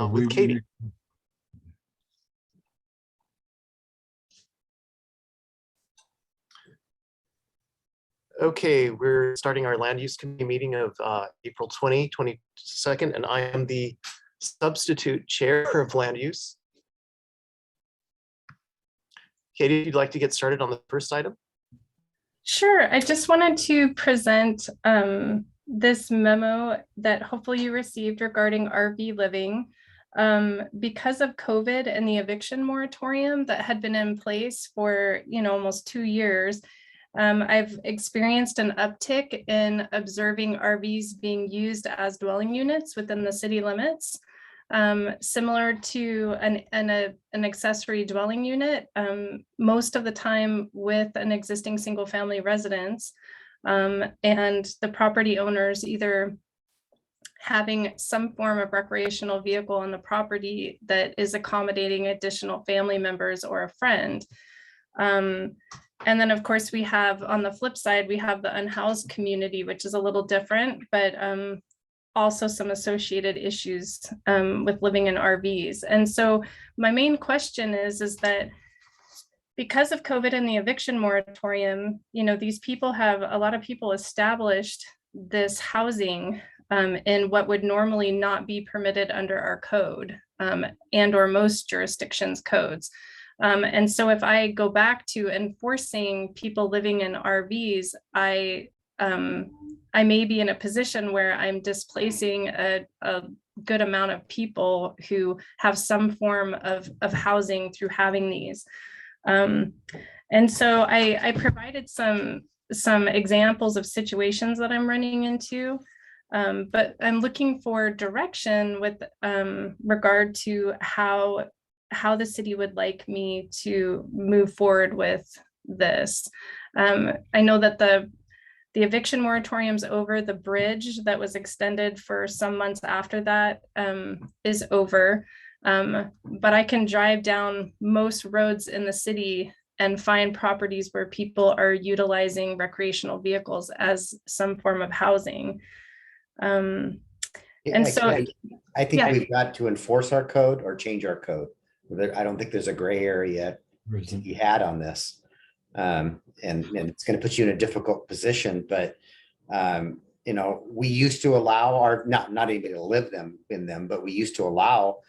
with Katie. Okay, we're starting our land use committee meeting of April 22nd, and I am the substitute chair of land use. Katie, if you'd like to get started on the first item. Sure. I just wanted to present this memo that hopefully you received regarding RV living. Because of COVID and the eviction moratorium that had been in place for almost 2 years, I've experienced an uptick in observing RVs being used as dwelling units within the city limits. Similar to an accessory dwelling unit, most of the time with an existing single family residence, and the property owners either having some form of recreational vehicle on the property that is accommodating additional family members or a friend. And then of course we have, on the flip side, we have the unhoused community, which is a little different, but also some associated issues with living in RVs. And so my main question is that because of COVID and the eviction moratorium, these people a lot of people established this housing in what would normally not be permitted under our code and or most jurisdictions' codes. And so if I go back to enforcing people living in RVs, I may be in a position where I'm displacing a good amount of people who have some form of housing through having these. And so I provided some examples of situations that I'm running into, but I'm looking for direction with regard to how the city would like me to move forward with this. I know that the eviction moratorium's over. The bridge that was extended for some months after that is over. But I can drive down most roads in the city and find properties where people are utilizing recreational vehicles as some form of housing. I think we've got to enforce our code or change our code. I don't think there's a gray area to be had on this. And it's going to put you in a difficult position, but we used to allow our not anybody to live in them, but we used to allow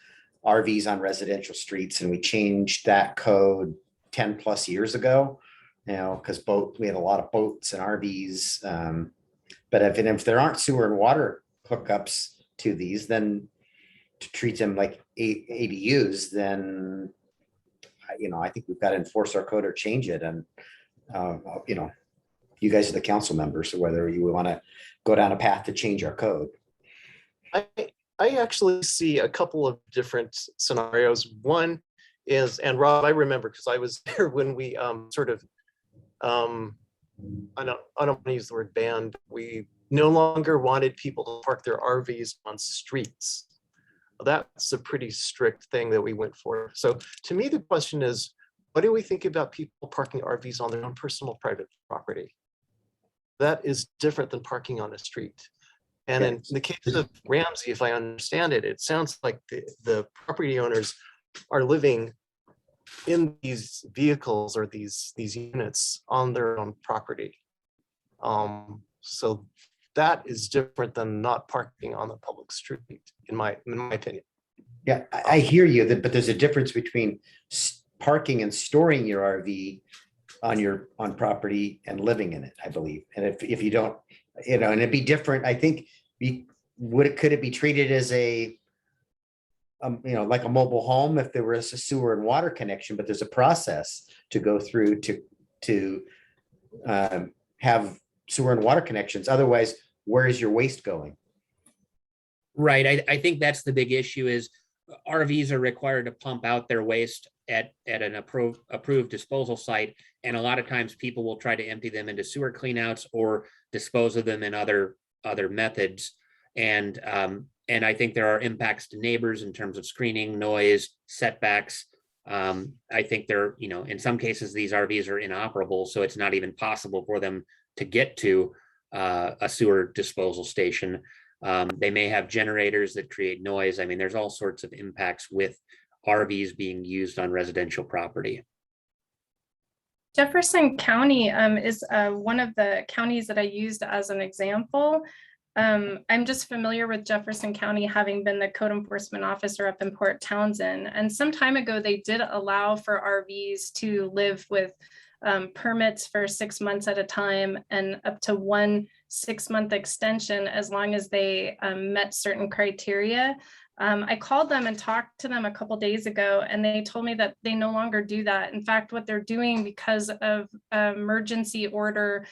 RVs on residential streets, and we changed that code 10 plus years ago. Because we had a lot of boats and RVs, but if there aren't sewer and water hookups to these, then to treat them like ADUs, then I think we've got to enforce our code or change it. And you guys are the council members, so whether you want to go down a path to change our code. I actually see a couple of different scenarios. One is, and Rob, I remember because I was there when we I don't want to use the word banned. We no longer wanted people to park their RVs on streets. That's a pretty strict thing that we went for. So to me, the question is, what do we think about people parking RVs on their own personal private property? That is different than parking on a street. And in the case of Ramsey, if I understand it, it sounds like the property owners are living in these vehicles or these units on their own property. So that is different than not parking on the public street, in my opinion. Yeah, I hear you, but there's a difference between parking and storing your RV on property and living in it, I believe. And if you don't, and it'd be different. I think could it be treated as a like a mobile home if there was a sewer and water connection, but there's a process to go through to have sewer and water connections. Otherwise, where is your waste going? Right. I think that's the big issue is RVs are required to pump out their waste at an approved disposal site. And a lot of times people will try to empty them into sewer cleanouts or dispose of them in other methods. And I think there are impacts to neighbors in terms of screening, noise, setbacks. I think in some cases, these RVs are inoperable, so it's not even possible for them to get to a sewer disposal station. They may have generators that create noise. I mean, there's all sorts of impacts with RVs being used on residential property. Jefferson County is one of the counties that I used as an example. I'm just familiar with Jefferson County, having been the code enforcement officer up in Port Townsend. And some time ago, they did allow for RVs to live with permits for 6 months at a time and up to 1 6-month extension as long as they met certain criteria. I called them and talked to them a couple days ago, and they told me that they no longer do that. In fact, what they're doing, because of emergency order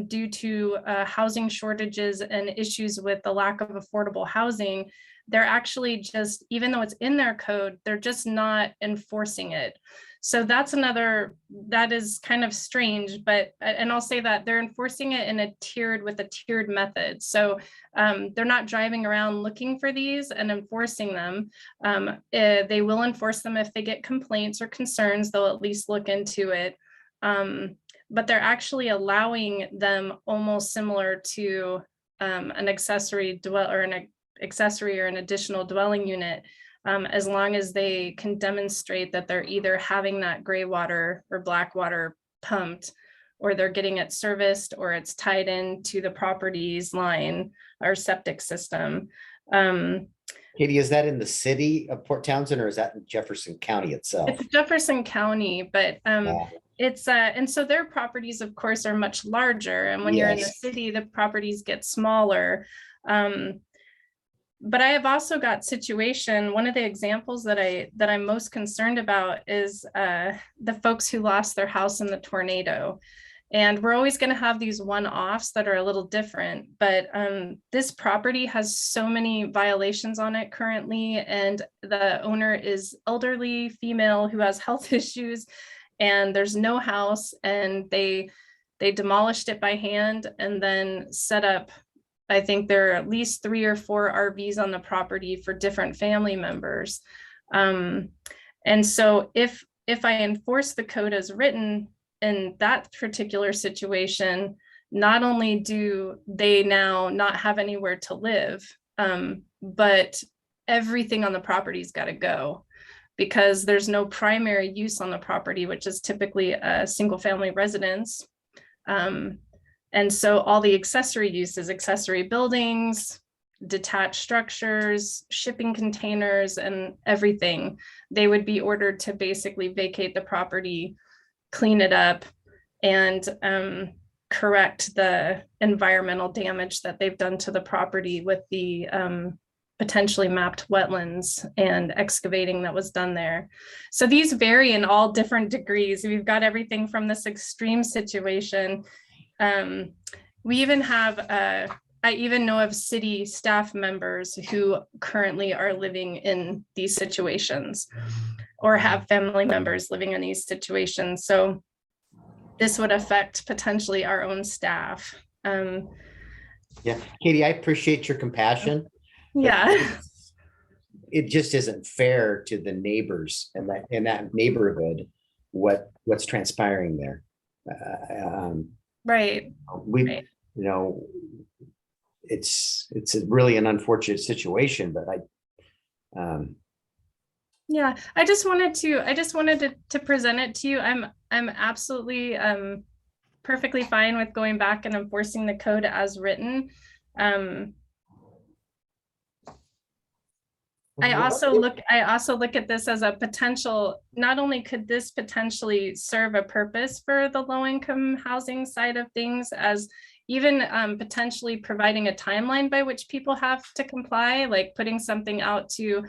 due to housing shortages and issues with the lack of affordable housing, they're actually just, even though it's in their code, they're just not enforcing it. So that's another, that is kind of strange, but, and I'll say that they're enforcing it in a tiered method. So they're not driving around looking for these and enforcing them. They will enforce them if they get complaints or concerns, they'll at least look into it. But they're actually allowing them almost similar to an accessory or an additional dwelling unit, as long as they can demonstrate that they're either having that gray water or black water pumped, or they're getting it serviced, or it's tied into the property's line or septic system. Katie, is that in the city of Port Townsend, or is that in Jefferson County itself? It's Jefferson County, but Yeah. it's and so their properties, of course, are much larger. And when you're in the Yes. city, the properties get smaller. But I have also got situation. One of the examples that I'm most concerned about is the folks who lost their house in the tornado. And we're always going to have these one-offs that are a little different, but this property has so many violations on it currently, and the owner is elderly female who has health issues, and there's no house, and they demolished it by hand and then set up, I think there are at least 3 or 4 RVs on the property for different family members. And so if I enforce the code as written in that particular situation, not only do they now not have anywhere to live, but everything on the property's got to go, because there's no primary use on the property, which is typically a single family residence. And so all the accessory uses, accessory buildings, detached structures, shipping containers, and everything, they would be ordered to basically vacate the property, clean it up, and correct the environmental damage that they've done to the property with the potentially mapped wetlands and excavating that was done there. So these vary in all different degrees. We've got everything from this extreme situation. We even have, I even know of city staff members who currently are living in these situations or have family members living in these situations. So this would affect potentially our own staff. Yeah, Katie, I appreciate your compassion. Yeah. It just isn't fair to the neighbors and in that neighborhood, what's transpiring there. Right. Right. You know, it's really an unfortunate situation, but yeah, I just wanted to present it to you. I'm absolutely perfectly fine with going back and enforcing the code as written. I also look at this as a potential, not only could this potentially serve a purpose for the low-income housing side of things, as even potentially providing a timeline by which people have to comply, like putting something out to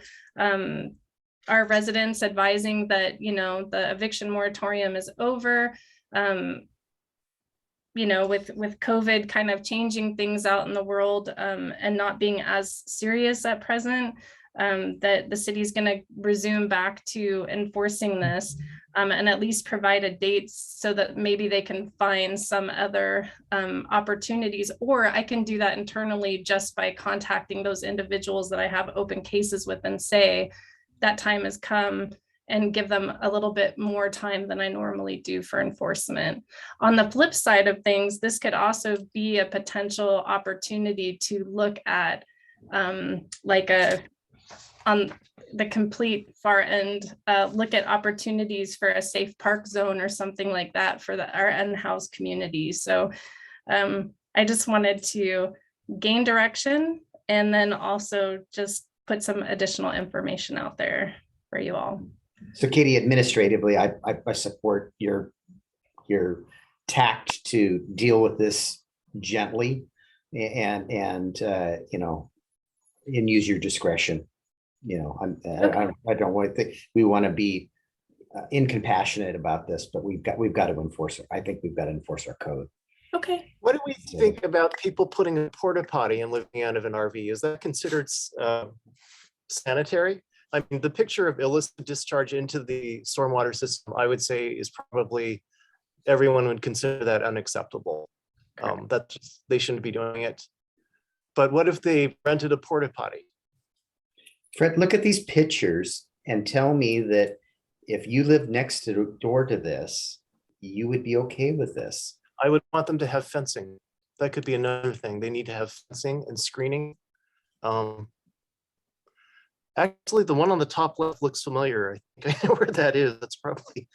our residents advising that, you know, the eviction moratorium is over, you know, with COVID kind of changing things out in the world and not being as serious at present. That the city's going to resume back to enforcing this and at least provide a date so that maybe they can find some other opportunities, or I can do that internally just by contacting those individuals that I have open cases with and say that time has come, and give them a little bit more time than I normally do for enforcement. On the flip side of things, this could also be a potential opportunity to look at like on the complete far end, look at opportunities for a safe park zone or something like that for our unhoused communities. So I just wanted to gain direction and then also just put some additional information out there for you all. So Katie, administratively, I support your tact to deal with this gently and you know, and use your discretion. You know, I don't want to think we want to be incompassionate about this, but we've got to enforce it. I think we've got to enforce our code. Okay. What do we think about people putting a porta potty and living out of an RV? Is that considered sanitary? I mean, the picture of illicit discharge into the stormwater system, I would say, is probably, everyone would consider that unacceptable. That they shouldn't be doing it. But what if they rented a porta potty? Fred, look at these pictures and tell me that if you live next door to this, you would be okay with this. I would want them to have fencing. That could be another thing. They need to have fencing and screening. Actually, the one on the top left looks familiar. I think I know where that is. That's probably,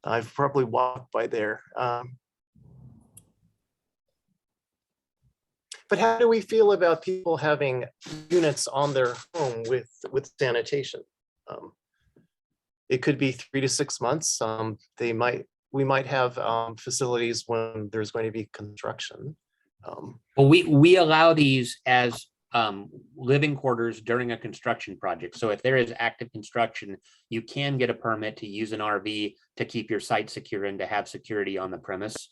I've probably walked by there. But how do we feel about people having units on their home with sanitation? It could be 3 to 6 months. We might have facilities when there's going to be construction. Well, we allow these as living quarters during a construction project. So if there is active construction, you can get a permit to use an RV to keep your site secure and to have security on the premise.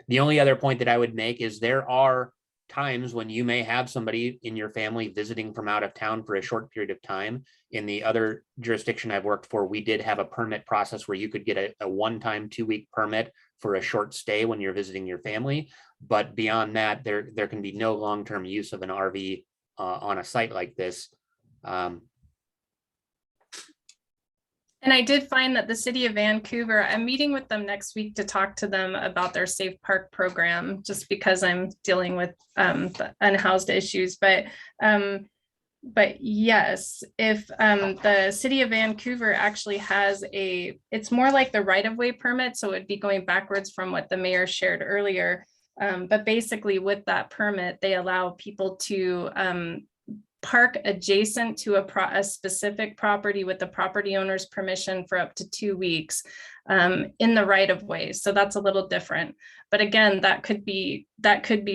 The only other point that I would make is there are times when you may have somebody in your family visiting from out of town for a short period of time. In the other jurisdiction I've worked for, we did have a permit process where you could get a one-time 2-week permit for a short stay when you're visiting your family. But beyond that, there can be no long-term use of an RV on a site like this. And I did find that the city of Vancouver, I'm meeting with them next week to talk to them about their Safe Park program, just because I'm dealing with the unhoused issues. But yes, if the city of Vancouver actually has it's more like the right-of-way permit, so it'd be going backwards from what the mayor shared earlier. But basically with that permit, they allow people to park adjacent to a specific property with the property owner's permission for up to 2 weeks in the right of way. So that's a little different. But again, that could be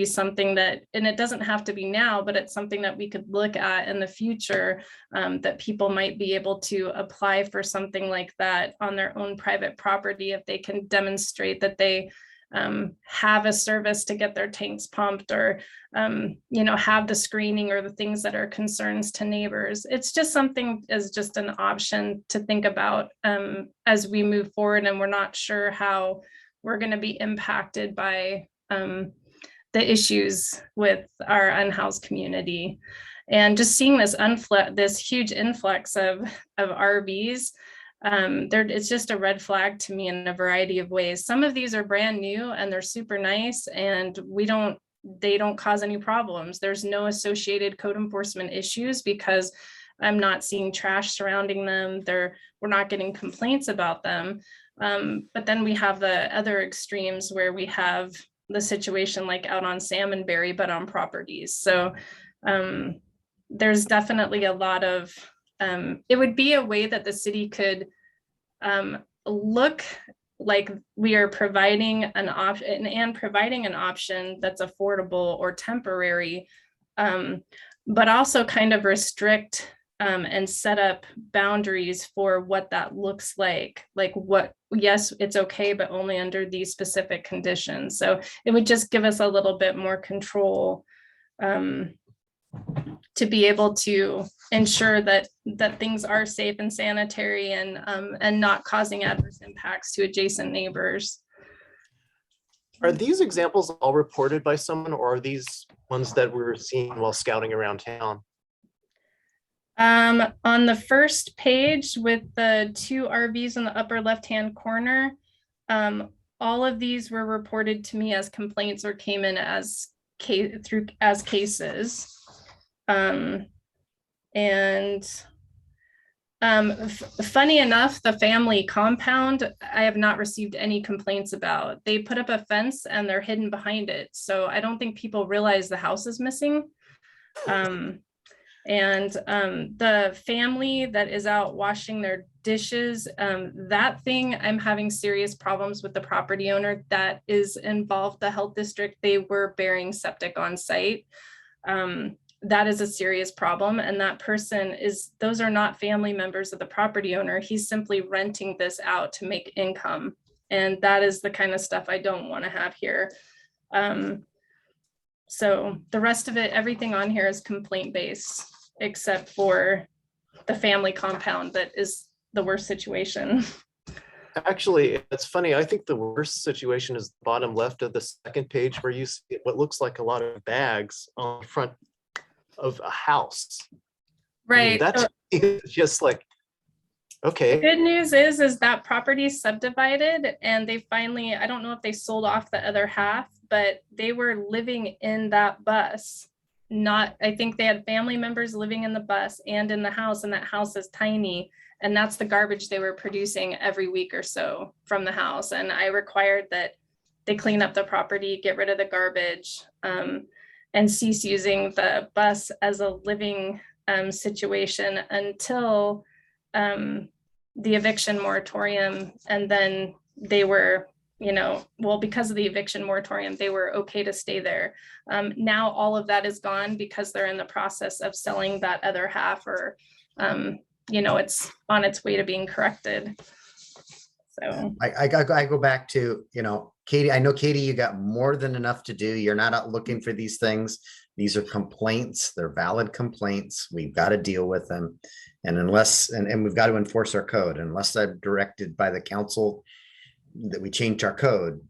something that, and it doesn't have to be now, but it's something that we could look at in the future, that people might be able to apply for something like that on their own private property if they can demonstrate that they have a service to get their tanks pumped, or have the screening or the things that are concerns to neighbors. It's just something as just an option to think about as we move forward, and we're not sure how we're going to be impacted by the issues with our unhoused community. And just seeing this huge influx of RVs, it's just a red flag to me in a variety of ways. Some of these are brand new and they're super nice, and they don't cause any problems. There's no associated code enforcement issues because I'm not seeing trash surrounding them. We're not getting complaints about them. But then we have the other extremes where we have the situation like out on Salmonberry, but on properties. So there's definitely a lot of, it would be a way that the city could look like we are providing an option and providing an option that's affordable or temporary, but also kind of restrict and set up boundaries for what that looks like yes, it's okay, but only under these specific conditions. So it would just give us a little bit more control to be able to ensure that things are safe and sanitary and not causing adverse impacts to adjacent neighbors. Are these examples all reported by someone, or are these ones that we're seeing while scouting around town? On the first page with the 2 RVs in the upper left-hand corner, all of these were reported to me as complaints or came in as cases. And funny enough, the family compound, I have not received any complaints about. They put up a fence and they're hidden behind it. So I don't think people realize the house is missing. The family that is out washing their dishes, that thing, I'm having serious problems with the property owner that is involved, the health district. They were burying septic on site. That is a serious problem. And that person those are not family members of the property owner. He's simply renting this out to make income. And that is the kind of stuff I don't want to have here. So the rest of it, everything on here is complaint based, except for the family compound that is the worst situation. Actually, it's funny. I think the worst situation is the bottom left of the second page, where you see what looks like a lot of bags on the front of a house. Right. That's just like, okay. The good news is that property subdivided, and they finally, I don't know if they sold off the other half, but they were living in that bus. I think they had family members living in the bus and in the house, and that house is tiny. And that's the garbage they were producing every week or so from the house. And I required that they clean up the property, get rid of the garbage, and cease using the bus as a living situation until the eviction moratorium. And then they were, because of the eviction moratorium, they were okay to stay there. Now all of that is gone because they're in the process of selling that other half, or it's on its way to being corrected. So I go back to, Katie, I know, Katie, you got more than enough to do. You're not out looking for these things. These are complaints. They're valid complaints. We've got to deal with them. And and we've got to enforce our code. Unless I'm directed by the council that we change our code,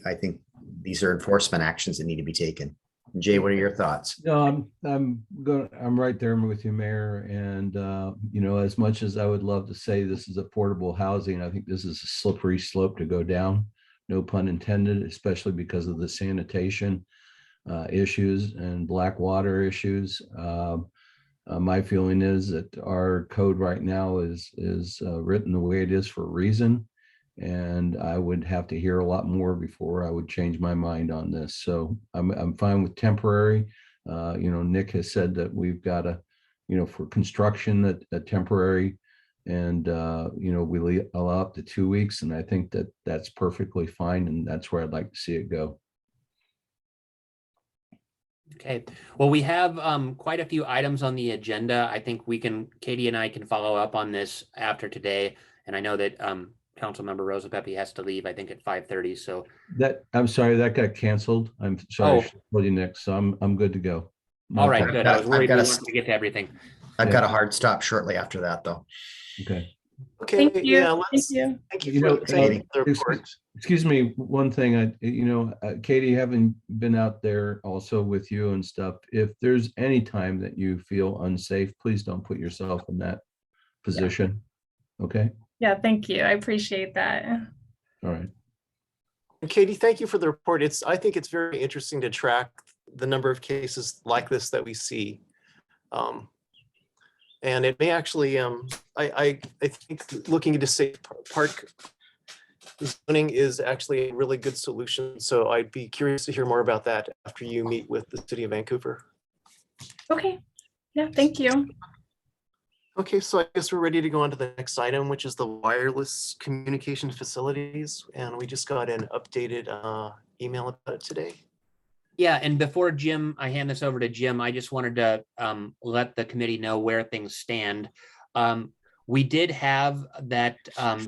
I think these are enforcement actions that need to be taken. Jay, what are your thoughts? No, I'm right there with you, Mayor. And as much as I would love to say this is affordable housing, I think this is a slippery slope to go down. No pun intended, especially because of the sanitation issues and black water issues. My feeling is that our code right now is written the way it is for a reason. And I would have to hear a lot more before I would change my mind on this. So I'm fine with temporary. Nick has said that we've got a, for construction, that a temporary, and we allow up to 2 weeks, and I think that that's perfectly fine, and that's where I'd like to see it go. Okay, well, we have quite a few items on the agenda. I think Katie and I can follow up on this after today, and I know that Councilmember Rosa Pepe has to leave, I think, at 5:30. So I'm sorry, that got canceled. I'm sorry, I should tell you, Nick. So I'm good to go. All right, good. I was worried we weren't going to get to everything. I've got a hard stop shortly after that, though. Okay. Okay. Thank you. Yeah. Thank you for saying the report. Excuse me. One thing, Katie, having been out there also with you and stuff, if there's any time that you feel unsafe, please don't put yourself in that position. Yeah. Okay. Yeah, thank you. I appreciate that. All right. And Katie, thank you for the report. I think it's very interesting to track the number of cases like this that we see. And it may actually, I think looking into safe park zoning is actually a really good solution. So I'd be curious to hear more about that after you meet with the City of Vancouver. Okay. Yeah, thank you. Okay, so I guess we're ready to go on to the next item, which is the wireless communication facilities. And we just got an updated email about it today. Yeah, and before I hand this over to Jim, I just wanted to let the committee know where things stand. We did have that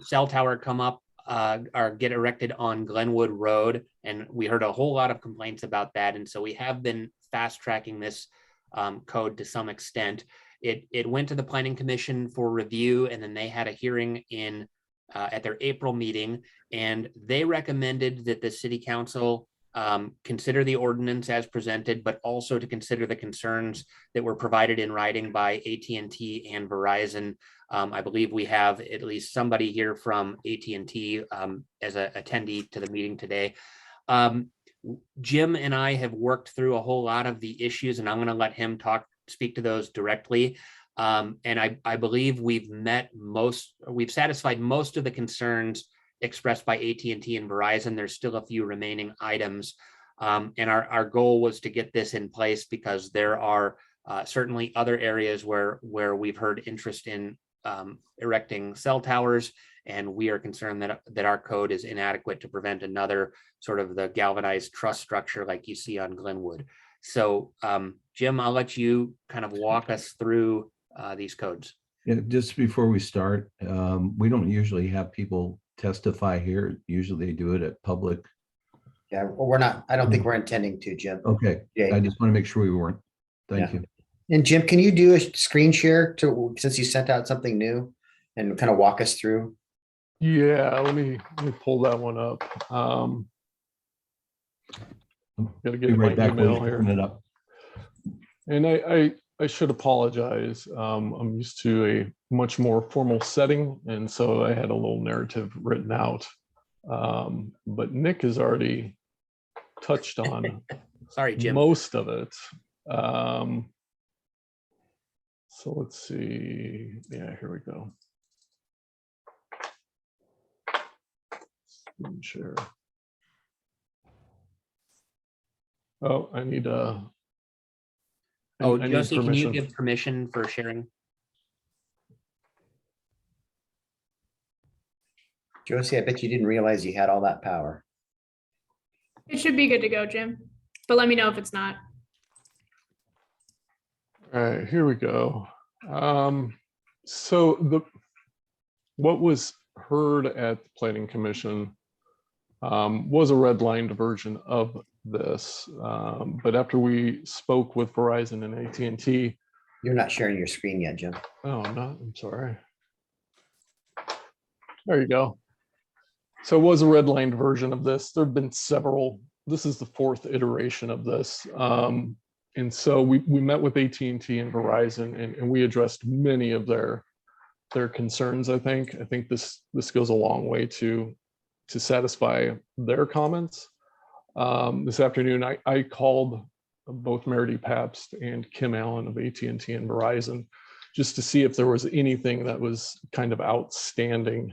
cell tower come up or get erected on Glenwood Road, and we heard a whole lot of complaints about that. And so we have been fast tracking this code to some extent. It went to the Planning Commission for review, and then they had a hearing at their April meeting, and they recommended that the City Council consider the ordinance as presented, but also to consider the concerns that were provided in writing by AT&T and Verizon. I believe we have at least somebody here from AT&T as an attendee to the meeting today. Jim and I have worked through a whole lot of the issues, and I'm going to let him talk speak to those directly. And I believe we've satisfied most of the concerns expressed by AT&T and Verizon. There's still a few remaining items. And our goal was to get this in place because there are certainly other areas where we've heard interest in erecting cell towers, and we are concerned that our code is inadequate to prevent another sort of the galvanized truss structure like you see on Glenwood. So Jim, I'll let you kind of walk us through these codes. Yeah, just before we start, we don't usually have people testify here. Usually they do it at public. Yeah, well, we're not, I don't think we're intending to, Jim. Okay, Yeah. I just want to make sure we weren't. Thank Yeah. you. And Jim, can you do a screen share since you sent out something new and kind of walk us through? Yeah, let me pull that one up. Gotta Be get right my back. We'll email here. open it up. And I should apologize. I'm used to a much more formal setting, and so I had a little narrative written out. But Nick has already touched on Sorry, Jim. most of it. So let's see. Yeah, here we go. Screen share. Oh, I need Oh, I need Josie, can you permission. give permission for sharing? Josie, I bet you didn't realize you had all that power. It should be good to go, Jim, but let me know if it's not. All right, here we go. So what was heard at the Planning Commission was a redlined version of this, but after we spoke with Verizon and AT&T. You're not sharing your screen yet, Jim. Oh, no, I'm sorry. There you go. So it was a redlined version of this. There have been several. This is the fourth iteration of this. And so we met with AT&T and Verizon, and we addressed many of their concerns. I think this goes a long way to satisfy their comments. This afternoon, I called both Meredith Pabst and Kim Allen of AT&T and Verizon just to see if there was anything that was kind of outstanding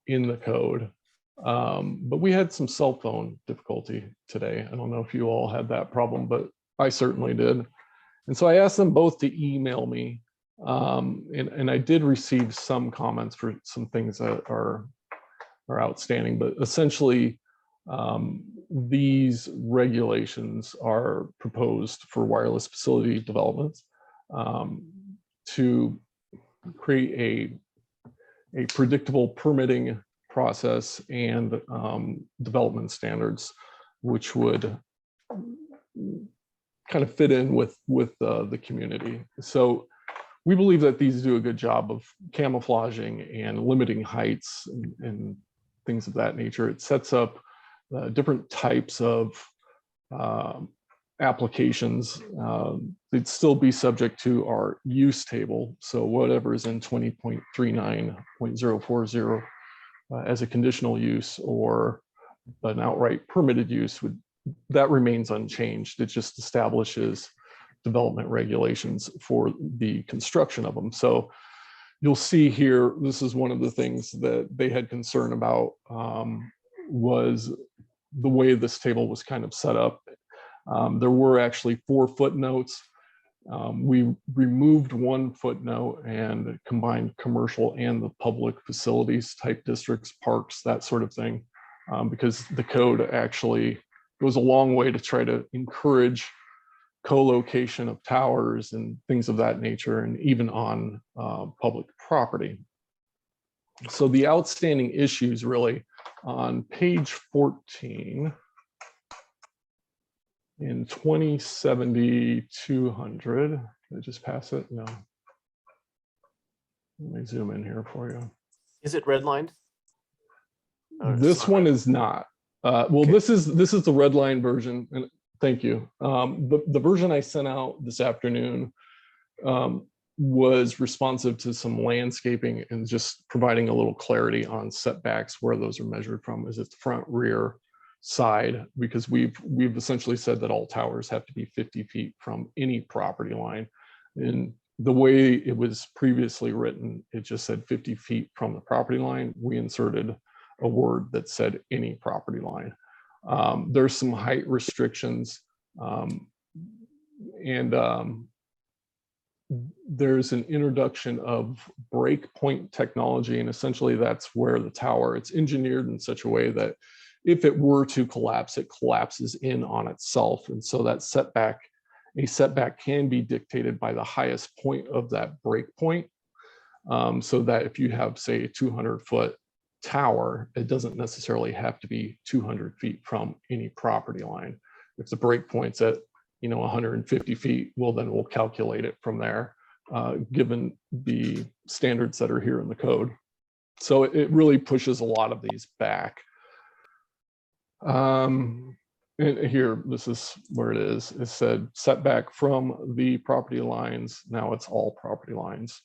in the code. But we had some cell phone difficulty today. I don't know if you all had that problem, but I certainly did. And so I asked them both to email me. And I did receive some comments for some things that are outstanding, but essentially these regulations are proposed for wireless facility developments to create a predictable permitting process and development standards, which would kind of fit in with the community. So we believe that these do a good job of camouflaging and limiting heights and things of that nature. It sets up different types of applications. They'd still be subject to our use table. So whatever is in 20.39.040 as a conditional use or an outright permitted use, that remains unchanged. It just establishes development regulations for the construction of them. So you'll see here, this is one of the things that they had concern about was the way this table was kind of set up. There were actually 4 footnotes. We removed 1 footnote and combined commercial and the public facilities type districts, parks, that sort of thing, because the code actually goes a long way to try to encourage co-location of towers and things of that nature, and even on public property. So the outstanding issues really on page 14 in 2070-200, did I just pass it? No. Let me zoom in here for you. Is it redlined? Oh, This one is not. Well, Okay. this is the red line version, and thank you. The version I sent out this afternoon was responsive to some landscaping and just providing a little clarity on setbacks, where those are measured from. Is it the front, rear, side? Because we've essentially said that all towers have to be 50 feet from any property line. And the way it was previously written, it just said 50 feet from the property line. We inserted a word that said any property line. There's some height restrictions, and there's an introduction of breakpoint technology, and essentially that's where the tower, it's engineered in such a way that if it were to collapse, it collapses in on itself. And so that setback, a setback can be dictated by the highest point of that breakpoint. So that if you have, say, a 200-foot tower, it doesn't necessarily have to be 200 feet from any property line. If the breakpoint's at 150 feet, well, then we'll calculate it from there, given the standards that are here in the code. So it really pushes a lot of these back. And here, this is where it is. It said setback from the property lines. Now it's all property lines.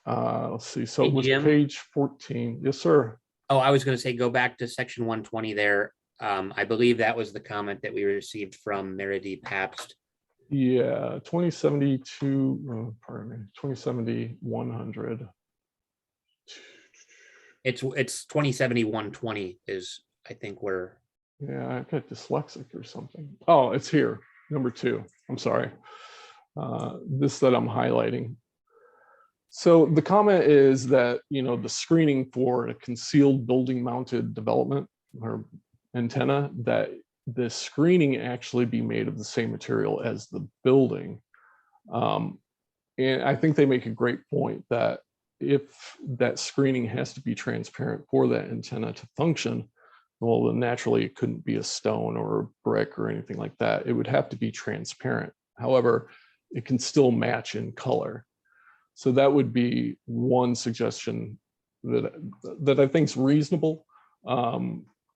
Let's see. So it was page 14. Yes, sir. Oh, I was going to say, go back to section 120 there. I believe that was the comment that we received from Meredith Pabst. Yeah, 2072, pardon me, 2070, 100. It's 2070, 120 is, I think, where. Yeah, I got dyslexic or something. Oh, it's here, number 2. I'm sorry. This that I'm highlighting. So the comment is that, the screening for a concealed building mounted development or antenna, that the screening actually be made of the same material as the building. And I think they make a great point that if that screening has to be transparent for that antenna to function, well, then naturally it couldn't be a stone or a brick or anything like that. It would have to be transparent. However, it can still match in color. So that would be one suggestion that I think is reasonable.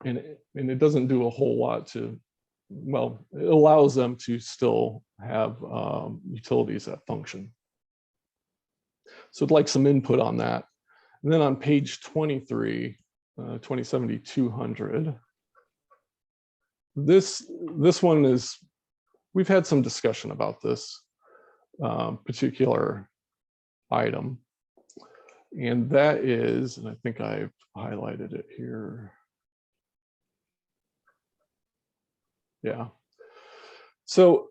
And it doesn't do a whole lot to, well, it allows them to still have utilities that function. So I'd like some input on that. And then on page 23, 2070, 200. This one is, we've had some discussion about this particular item. And that is, and I think I've highlighted it here. Yeah. So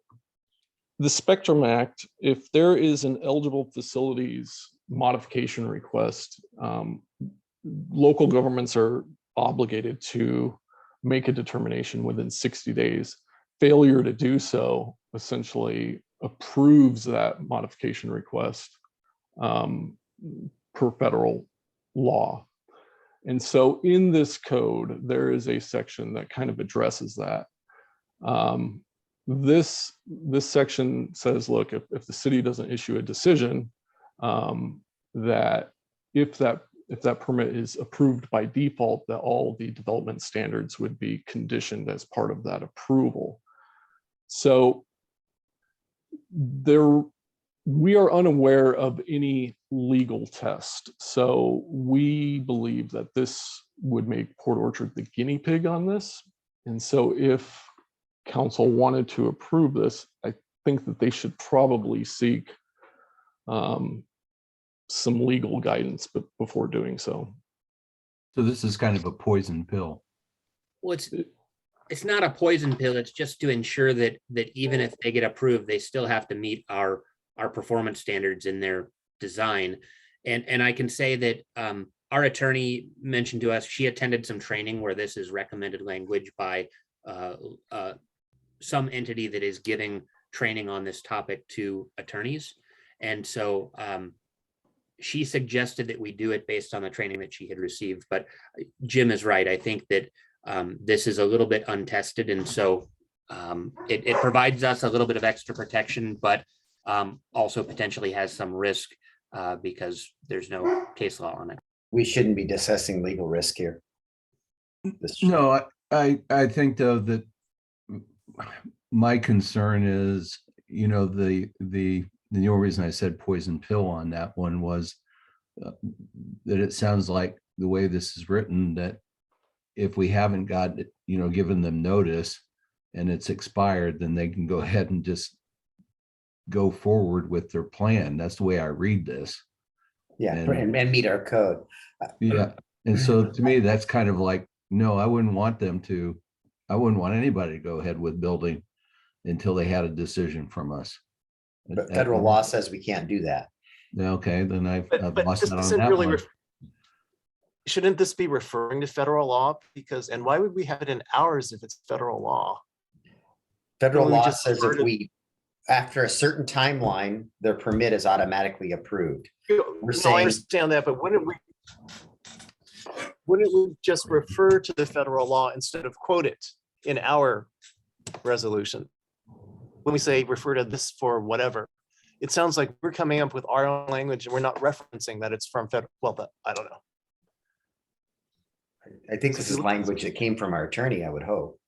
the Spectrum Act, if there is an eligible facilities modification request, local governments are obligated to make a determination within 60 days. Failure to do so essentially approves that modification request per federal law. And so in this code, there is a section that kind of addresses that. This section says, look, if the city doesn't issue a decision, that if that permit is approved by default, that all the development standards would be conditioned as part of that approval. So we are unaware of any legal test. So we believe that this would make Port Orchard the guinea pig on this. And so if council wanted to approve this, I think that they should probably seek some legal guidance before doing so. So this is kind of a poison pill. Well, it's not a poison pill. It's just to ensure that even if they get approved, they still have to meet our performance standards in their design. And I can say that our attorney mentioned to us, she attended some training where this is recommended language by some entity that is giving training on this topic to attorneys. And so she suggested that we do it based on the training that she had received. But Jim is right. I think that this is a little bit untested. And so it provides us a little bit of extra protection, but also potentially has some risk because there's no case law on it. We shouldn't be assessing legal risk here. No, I think though that my concern is, the only reason I said poison pill on that one was that it sounds like the way this is written, that if we haven't got it, given them notice and it's expired, then they can go ahead and just go forward with their plan. That's the way I read this. Yeah, And- and meet our code. Yeah. And so to me, that's kind of like, no, I wouldn't want anybody to go ahead with building until they had a decision from us. But federal law says we can't do that. Okay, then I've But lost this out on isn't that really, one. shouldn't this be referring to federal law? Because, and why would we have it in ours if it's federal law? Federal Well, we law just says if started- we, after a certain timeline, their permit is automatically approved. No, I saying- understand that, but wouldn't we just refer to the federal law instead of quote it in our resolution? When we say refer to this for whatever, it sounds like we're coming up with our own language and we're not referencing that it's from federal, well, I don't know. I think this is language that came from our attorney, I would hope.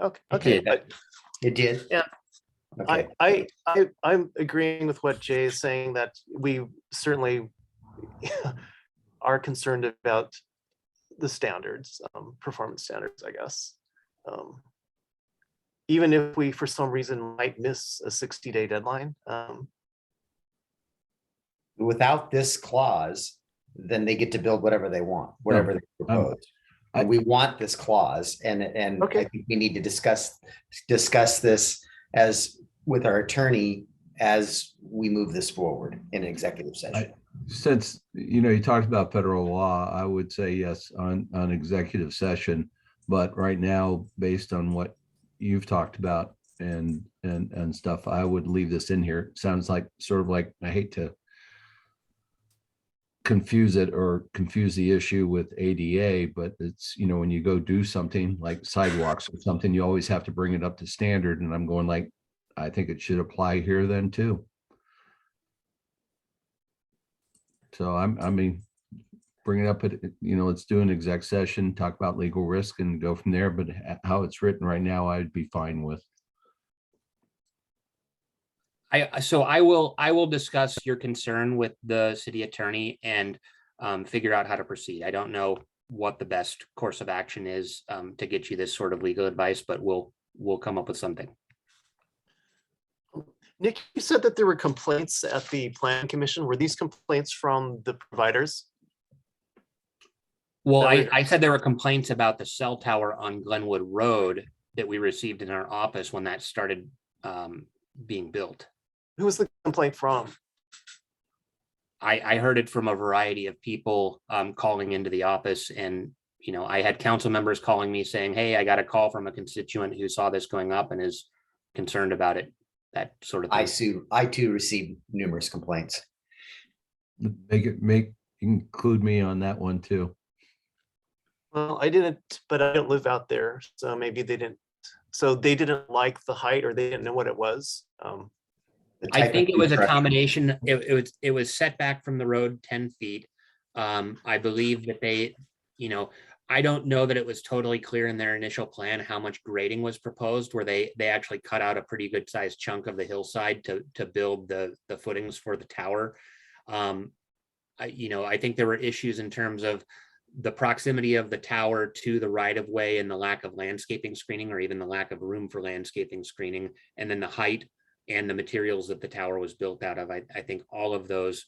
Okay, did. but It did? Yeah. Okay, I'm agreeing with what Jay is saying, that we certainly are concerned about the standards, performance standards, I guess. Even if we, for some reason, might miss a 60-day deadline. without this clause, then they get to build whatever they want, whatever they propose. I- And we want this clause, and I Okay. think we need to discuss this as with our attorney as we move this forward in executive session. Since, you talked about federal law, I would say yes on executive session. But right now, based on what you've talked about and stuff, I would leave this in here. It sounds like sort of like, I hate to confuse it or confuse the issue with ADA, but it's, when you go do something like sidewalks or something, you always have to bring it up to standard. And I'm going like, I think it should apply here then too. So I mean, bring it up at, let's do an exec session, talk about legal risk and go from there. But how it's written right now, I'd be fine with. So I will discuss your concern with the city attorney and figure out how to proceed. I don't know what the best course of action is to get you this sort of legal advice, but we'll come up with something. Nick, you said that there were complaints at the Plan Commission. Were these complaints from the providers? Well, That I said there were complaints about the cell tower on Glenwood Road that we received in our office when that started being built. Who was the complaint from? I heard it from a variety of people calling into the office, and I had council members calling me saying, hey, I got a call from a constituent who saw this going up and is concerned about it, that sort of thing. I too received numerous complaints. Include me on that one too. Well, I didn't, but I don't live out there, so maybe they didn't. So they didn't like the height, or they didn't know what it was. I think it was a combination. It was set back from the road 10 feet. I believe that they, I don't know that it was totally clear in their initial plan how much grading was proposed, where they actually cut out a pretty good sized chunk of the hillside to build the footings for the tower. I think there were issues in terms of the proximity of the tower to the right of way and the lack of landscaping screening, or even the lack of room for landscaping screening, and then the height and the materials that the tower was built out of. I think all of those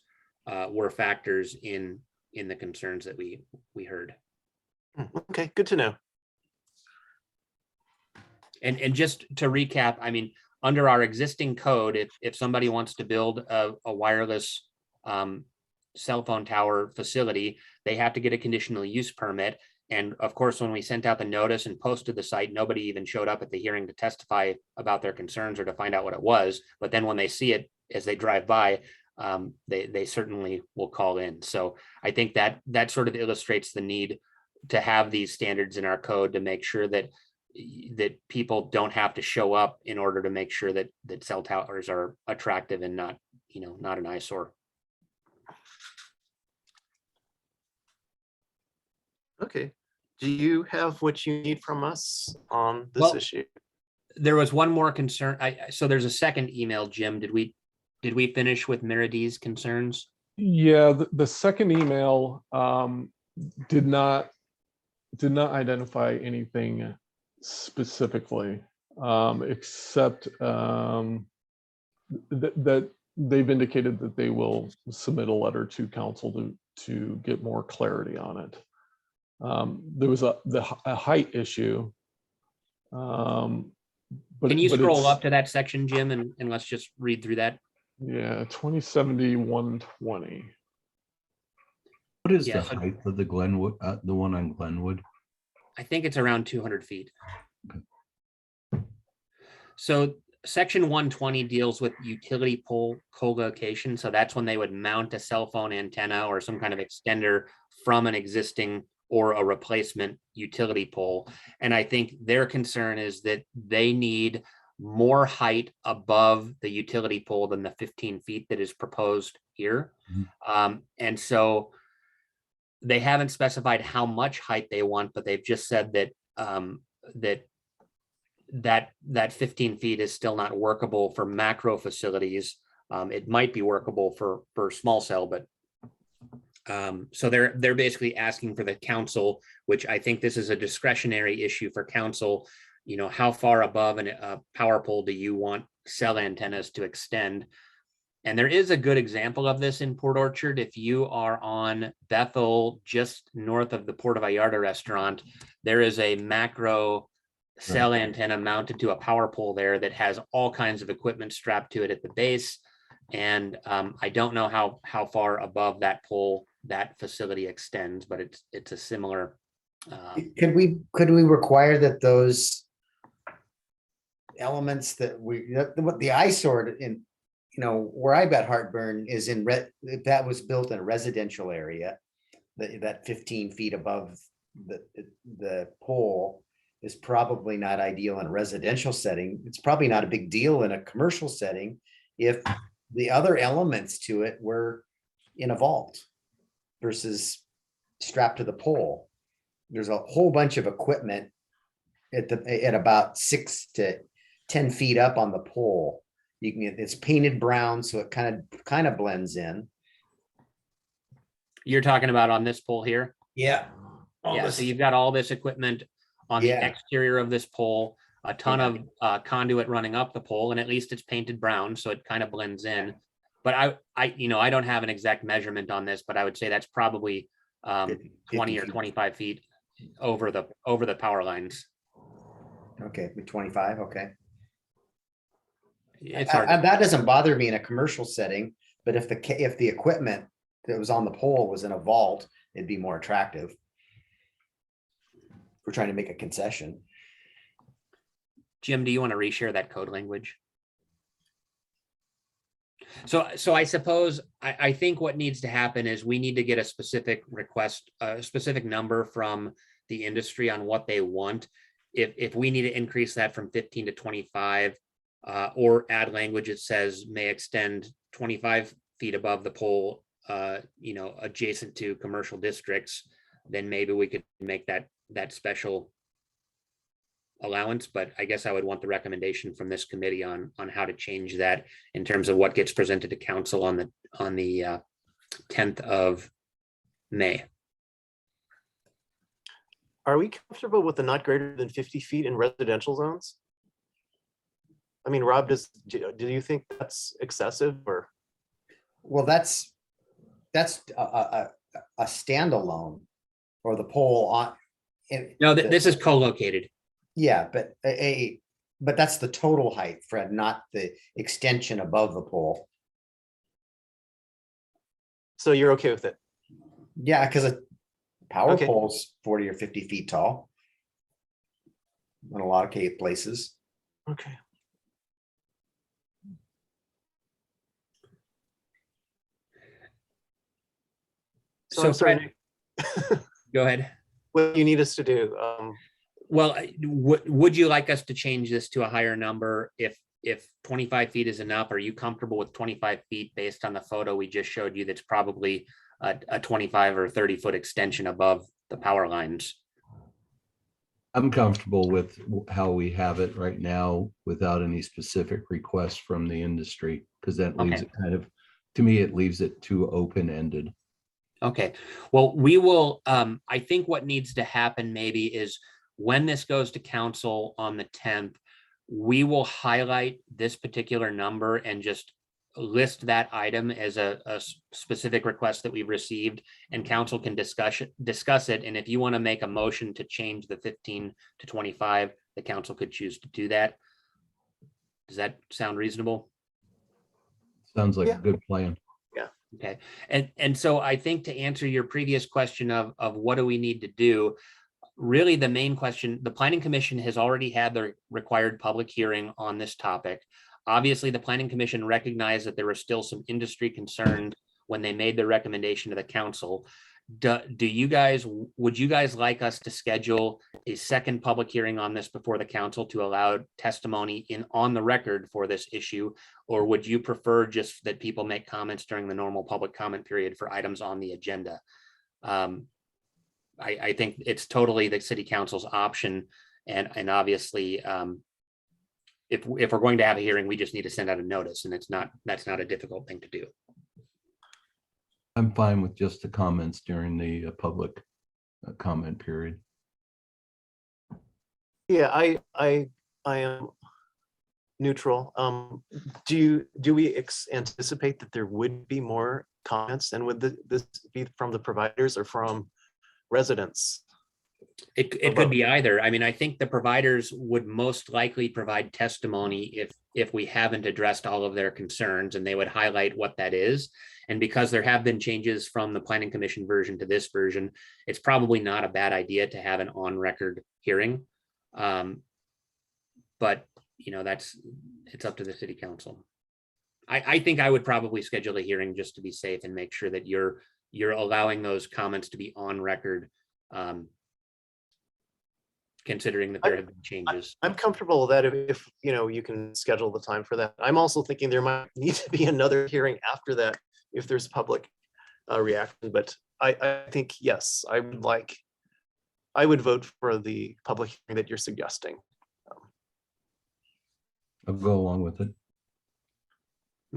were factors in the concerns that we heard. Okay, good to know. And just to recap, I mean, under our existing code, if somebody wants to build a wireless cell phone tower facility, they have to get a conditional use permit. And of course, when we sent out the notice and posted the site, nobody even showed up at the hearing to testify about their concerns or to find out what it was. But then when they see it as they drive by, they certainly will call in. So I think that sort of illustrates the need to have these standards in our code to make sure that people don't have to show up in order to make sure that cell towers are attractive and not an eyesore. Okay. Do you have what you need from us on this issue? There was one more concern. So there's a second email, Jim. Did we finish with Meridee's concerns? Yeah, the second email did not identify anything specifically, except that they've indicated that they will submit a letter to council to get more clarity on it. There was a height issue. But Can you but scroll it's- up to that section, Jim, and let's just read through that? Yeah, 2070, 120. What is Yeah, the so- height of the Glenwood, the one on Glenwood? I think it's around 200 feet. So section 120 deals with utility pole co-location. So that's when they would mount a cell phone antenna or some kind of extender from an existing or a replacement utility pole. And I think their concern is that they need more height above the utility pole than the 15 feet that is proposed here. And so they haven't specified how much height they want, but they've just said that that 15 feet is still not workable for macro facilities. It might be workable for small cell, but so they're basically asking for the council, which I think this is a discretionary issue for council. You know, how far above a power pole do you want cell antennas to extend? And there is a good example of this in Port Orchard. If you are on Bethel, just north of the Puerto Vallarta restaurant, there is a macro cell antenna mounted to a power pole there that has all kinds of equipment strapped to it at the base. And I don't know how far above that pole that facility extends, but it's a similar. Could we require that those elements what the eyesore in, you know, where I got heartburn is if that was built in a residential area, that 15 feet above the pole is probably not ideal in a residential setting. It's probably not a big deal in a commercial setting if the other elements to it were in a vault versus strapped to the pole. There's a whole bunch of equipment at about 6 to 10 feet up on the pole. You can get, it's painted brown, so it kind of blends in. You're talking about on this pole here? Yeah. Yeah, so you've got all this equipment on the Yeah. exterior of this pole, a ton of conduit running up the pole, and at least it's painted brown, so it kind of blends in. But I don't have an exact measurement on this, but I would say that's probably 20 or 25 feet over the power lines. Okay, 25, okay. It's hard. That doesn't bother me in a commercial setting, but if the equipment that was on the pole was in a vault, it'd be more attractive. We're trying to make a concession. Jim, do you want to reshare that code language? So I suppose I think what needs to happen is we need to get a specific request, a specific number from the industry on what they want. If we need to increase that from 15 to 25, or add language that says may extend 25 feet above the pole, adjacent to commercial districts, then maybe we could make that special allowance. But I guess I would want the recommendation from this committee on how to change that in terms of what gets presented to council on the 10th of May. Are we comfortable with the not greater than 50 feet in residential zones? I mean, Rob, do you think that's excessive or? Well, that's a standalone or the pole on. No, this is co-located. Yeah, but but that's the total height, Fred, not the extension above the pole. So you're okay with it? Yeah, because a power Okay. pole's 40 or 50 feet tall in a lot of places. Okay. So I'm sorry, Nick, Go ahead. what do you need us to do? Well, would you like us to change this to a higher number? If 25 feet is enough, are you comfortable with 25 feet based on the photo we just showed you? That's probably a 25 or 30 foot extension above the power lines. I'm comfortable with how we have it right now without any specific requests from the industry, because that leaves it kind of, to me, it leaves it too open-ended. Okay, well, we will, I think what needs to happen maybe is when this goes to council on the 10th, we will highlight this particular number and just list that item as a specific request that we've received, and council can discuss it. And if you want to make a motion to change the 15 to 25, the council could choose to do that. Does that sound reasonable? Sounds like Yeah. a good plan. Okay. And so I think to answer your previous question of what do we need to do, really the main question, the Planning Commission has already had their required public hearing on this topic. Obviously, the Planning Commission recognized that there were still some industry concerns when they made their recommendation to the council. Would you guys like us to schedule a second public hearing on this before the council to allow testimony on the record for this issue? Or would you prefer just that people make comments during the normal public comment period for items on the agenda? I think it's totally the city council's option. And obviously, if we're going to have a hearing, we just need to send out a notice, and that's not a difficult thing to do. I'm fine with just the comments during the public comment period. Yeah, I am neutral. Do we anticipate that there would be more comments, and would this be from the providers or from residents? It could be either. I mean, I think the providers would most likely provide testimony if we haven't addressed all of their concerns, and they would highlight what that is. And because there have been changes from the Planning Commission version to this version, it's probably not a bad idea to have an on-record hearing. But it's up to the city council. I think I would probably schedule a hearing just to be safe and make sure that you're allowing those comments to be on record, considering that there have been changes. I'm comfortable that if you can schedule the time for that. I'm also thinking there might need to be another hearing after that if there's public reaction. But I think, yes, I would vote for the public hearing that you're suggesting. I'll go along with it.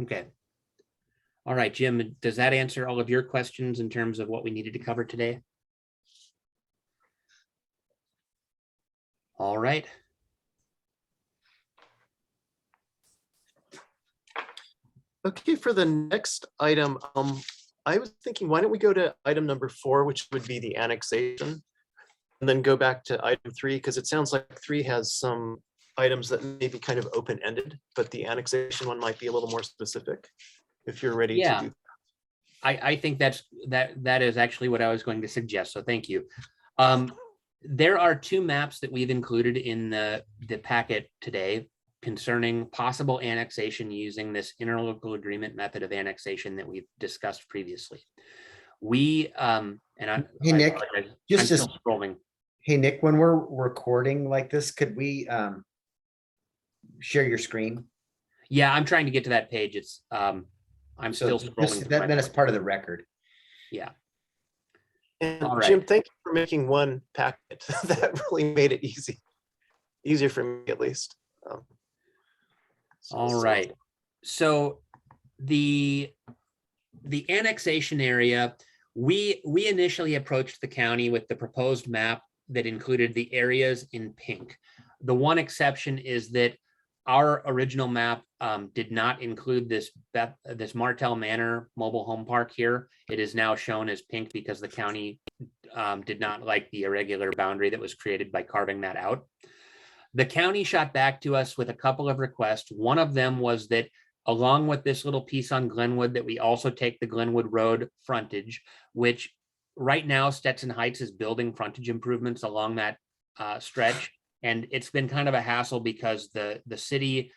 Okay. All right, Jim, does that answer all of your questions in terms of what we needed to cover today? All right. Okay, for the next item, I was thinking, why don't we go to item number 4, which would be the annexation, and then go back to item 3, because it sounds like 3 has some items that may be kind of open-ended, but the annexation one might be a little more specific, if you're ready to do. I think that is actually what I was going to suggest. So thank you. There are 2 maps that we've included in the packet today concerning possible annexation using this interlocal agreement method of annexation that we've discussed previously. Hey, Nick, I'm still scrolling. Hey, Nick, when we're recording like this, could we share your screen? Yeah, I'm trying to get to that page. It's I'm still scrolling. Then it's part of the record. Yeah. And All right. Jim, thank you for making one packet. That really made it easier for me at least. All right. So the annexation area, we initially approached the county with the proposed map that included the areas in pink. The one exception is that our original map did not include this Martell Manor mobile home park here. It is now shown as pink because the county did not like the irregular boundary that was created by carving that out. The county shot back to us with a couple of requests. One of them was that along with this little piece on Glenwood, that we also take the Glenwood Road frontage, which right now Stetson Heights is building frontage improvements along that stretch. And it's been kind of a hassle because the city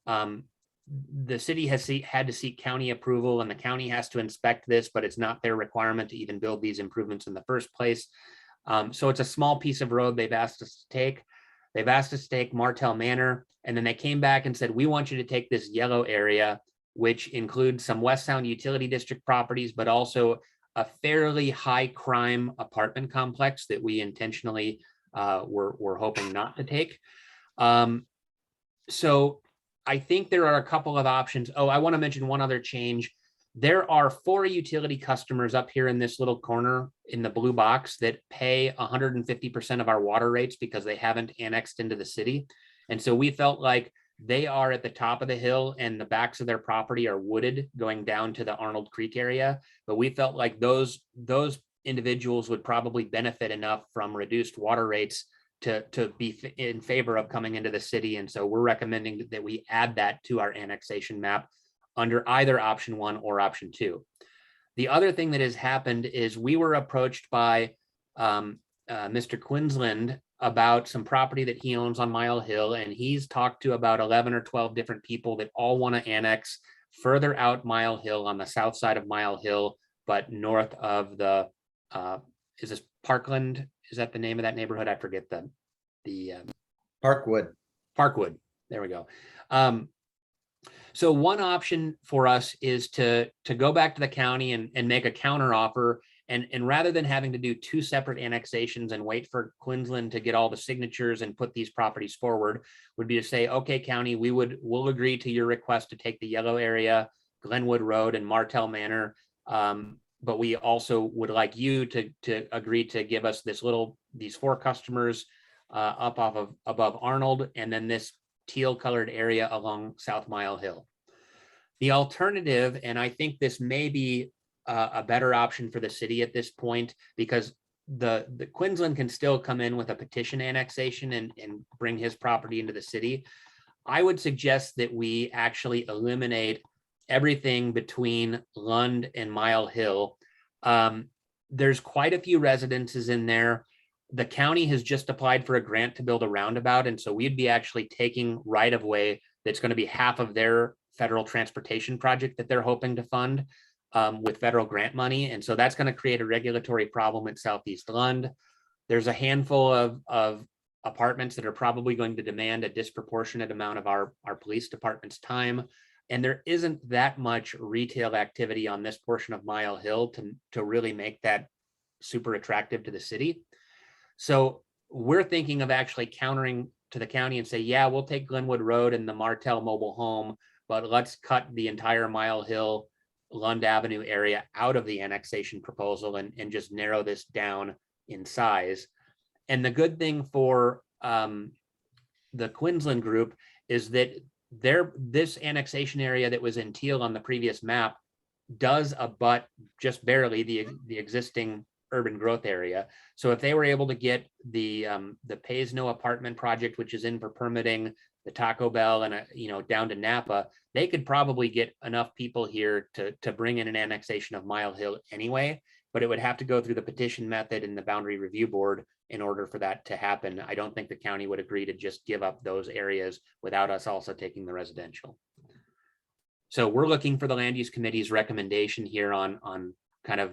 has had to seek county approval, and the county has to inspect this, but it's not their requirement to even build these improvements in the first place. So it's a small piece of road they've asked us to take. They've asked us to take Martell Manor, and then they came back and said, we want you to take this yellow area, which includes some West Sound Utility District properties, but also a fairly high crime apartment complex that we intentionally we're hoping not to take. So I think there are a couple of options. Oh, I want to mention one other change. There are 4 utility customers up here in this little corner in the blue box that pay 150% of our water rates because they haven't annexed into the city. And so we felt like they are at the top of the hill and the backs of their property are wooded going down to the Arnold Creek area. But we felt like those individuals would probably benefit enough from reduced water rates to be in favor of coming into the city. And so we're recommending that we add that to our annexation map under either option 1 or option 2. The other thing that has happened is we were approached by Mr. Quinlan about some property that he owns on Mile Hill, and he's talked to about 11 or 12 different people that all want to annex further out Mile Hill on the south side of Mile Hill, but north of the, is this Parkland? Is that the name of that neighborhood? I forget the Parkwood. There we go. So one option for us is to go back to the county and make a counter offer. And rather than having to do 2 separate annexations and wait for Quinlan to get all the signatures and put these properties forward, would be to say, okay, county, we'll agree to your request to take the yellow area, Glenwood Road and Martell Manor. But we also would like you to agree to give us these 4 customers up off of above Arnold, and then this teal colored area along South Mile Hill. The alternative, and I think this may be a better option for the city at this point, because the Quinlan can still come in with a petition annexation and bring his property into the city. I would suggest that we actually eliminate everything between Lund and Mile Hill. There's quite a few residences in there. The county has just applied for a grant to build a roundabout, and so we'd be actually taking right of way that's going to be half of their federal transportation project that they're hoping to fund with federal grant money. And so that's going to create a regulatory problem at Southeast Lund. There's a handful of apartments that are probably going to demand a disproportionate amount of our police department's time. And there isn't that much retail activity on this portion of Mile Hill to really make that super attractive to the city. So we're thinking of actually countering to the county and say, yeah, we'll take Glenwood Road and the Martell mobile home, but let's cut the entire Mile Hill, Lund Avenue area out of the annexation proposal and just narrow this down in size. And the good thing for the Quinlan group is that this annexation area that was in teal on the previous map does abut just barely the existing urban growth area. So if they were able to get the Pays No apartment project, which is in for permitting, the Taco Bell and down to Napa, they could probably get enough people here to bring in an annexation of Mile Hill anyway, but it would have to go through the petition method and the boundary review board in order for that to happen. I don't think the county would agree to just give up those areas without us also taking the residential. So we're looking for the land use committee's recommendation here on kind of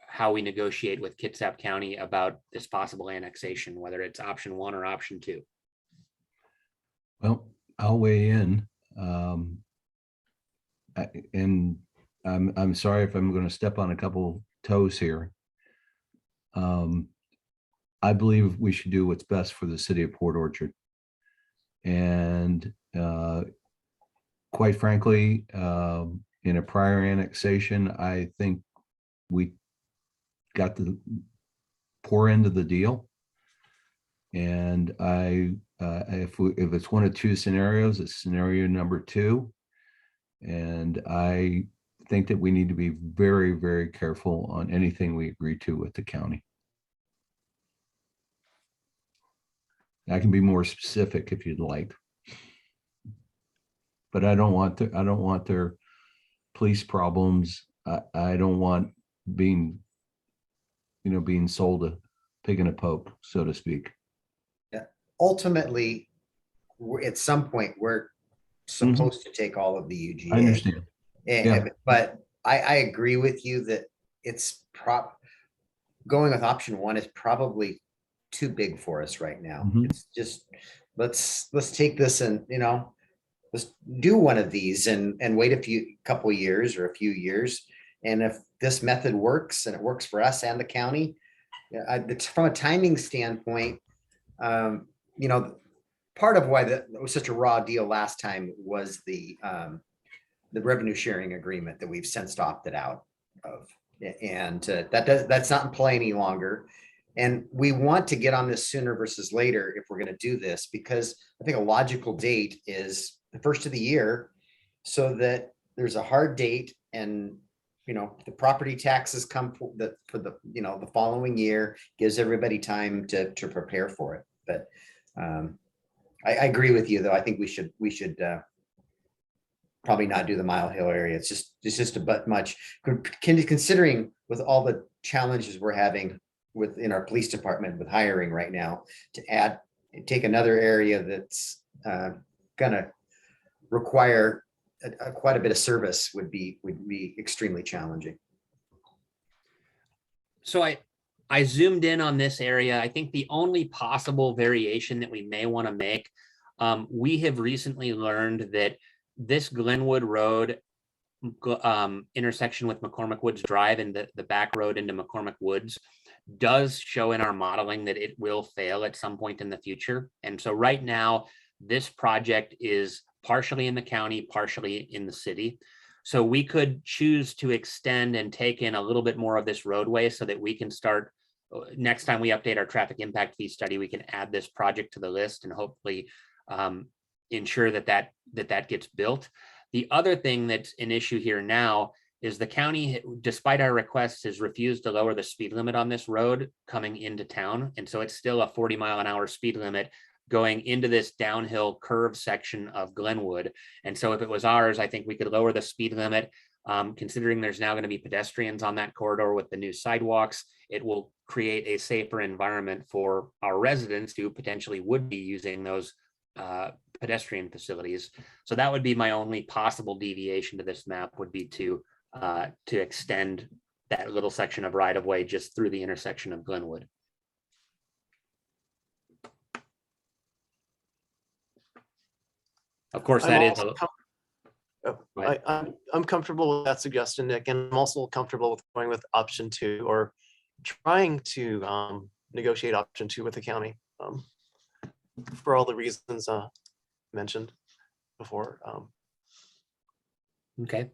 how we negotiate with Kitsap County about this possible annexation, whether it's option 1 or option 2. Well, I'll weigh in. And I'm sorry if I'm going to step on a couple toes here. I believe we should do what's best for the city of Port Orchard. And quite frankly, in a prior annexation, I think we got the poor end of the deal. And if it's one of 2 scenarios, it's scenario number 2. And I think that we need to be very, very careful on anything we agree to with the county. I can be more specific if you'd like, but I don't want their police problems. I don't want being sold a pig in a poke, so to speak. Ultimately, at some point, we're supposed to take all of the UGA. I understand. But I agree with you that it's going with option 1 is probably too big for us right now. It's just let's take this and let's do one of these and wait a couple of years or a few years. And if this method works and it works for us and the county, from a timing standpoint, part of why that was such a raw deal last time was the revenue sharing agreement that we've since opted out of, and that's not in play any longer. And we want to get on this sooner versus later if we're going to do this, because I think a logical date is the first of the year, so that there's a hard date, and the property taxes come for the following year, gives everybody time to prepare for it. But I agree with you, though. I think we should probably not do the Mile Hill area. It's just a bit much, considering with all the challenges we're having within our police department with hiring right now, to take another area that's gonna require quite a bit of service would be extremely challenging. So I zoomed in on this area. I think the only possible variation that we may want to make, we have recently learned that this Glenwood Road intersection with McCormick Woods Drive and the back road into McCormick Woods does show in our modeling that it will fail at some point in the future. And so right now, this project is partially in the county, partially in the city. So we could choose to extend and take in a little bit more of this roadway so that we can start, next time we update our traffic impact fee study, we can add this project to the list and hopefully ensure that gets built. The other thing that's an issue here now is the county, despite our requests, has refused to lower the speed limit on this road coming into town. And so it's still a 40-mile-an-hour speed limit going into this downhill curve section of Glenwood. And so if it was ours, I think we could lower the speed limit. Considering there's now going to be pedestrians on that corridor with the new sidewalks, it will create a safer environment for our residents who potentially would be using those pedestrian facilities. So that would be my only possible deviation to this map, would be to extend that little section of right of way just through the intersection of Glenwood. Of course, that is. I'm comfortable with that suggestion, Nick, and I'm also comfortable with going with option 2, or trying to negotiate option 2 with the county for all the reasons mentioned before. Okay.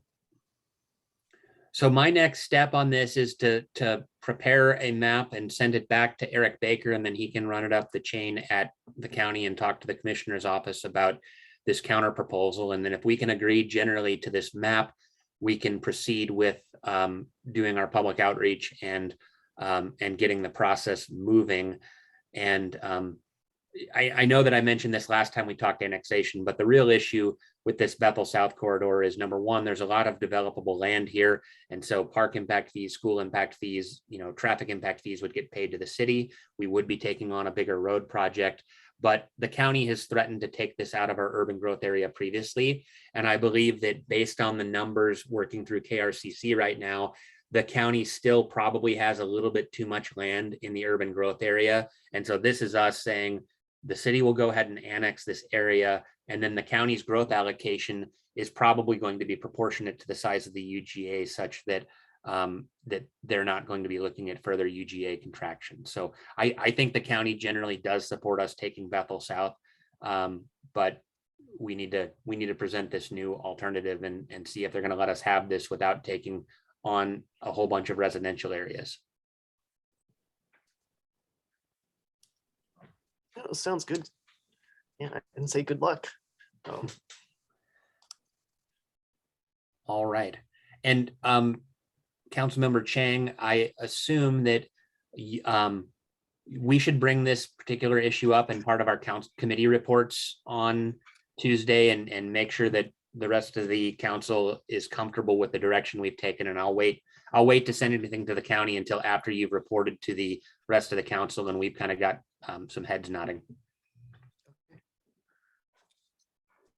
So my next step on this is to prepare a map and send it back to Eric Baker, and then he can run it up the chain at the county and talk to the commissioner's office about this counter proposal. And then if we can agree generally to this map, we can proceed with doing our public outreach and getting the process moving. And I know that I mentioned this last time we talked annexation, but the real issue with this Bethel South corridor is, number one, there's a lot of developable land here. And so park impact fees, school impact fees, traffic impact fees would get paid to the city. We would be taking on a bigger road project, but the county has threatened to take this out of our urban growth area previously. And I believe that based on the numbers working through KRCC right now, the county still probably has a little bit too much land in the urban growth area. And so this is us saying the city will go ahead and annex this area, and then the county's growth allocation is probably going to be proportionate to the size of the UGA, such that that they're not going to be looking at further UGA contraction. So I think the county generally does support us taking Bethel South, but we need to present this new alternative and see if they're going to let us have this without taking on a whole bunch of residential areas. Yeah, sounds good. Yeah, I didn't say good luck. All right. And Councilmember Chang, I assume that we should bring this particular issue up in part of our committee reports on Tuesday and make sure that the rest of the council is comfortable with the direction we've taken. And I'll wait to send anything to the county until after you've reported to the rest of the council and we've kind of got some heads nodding.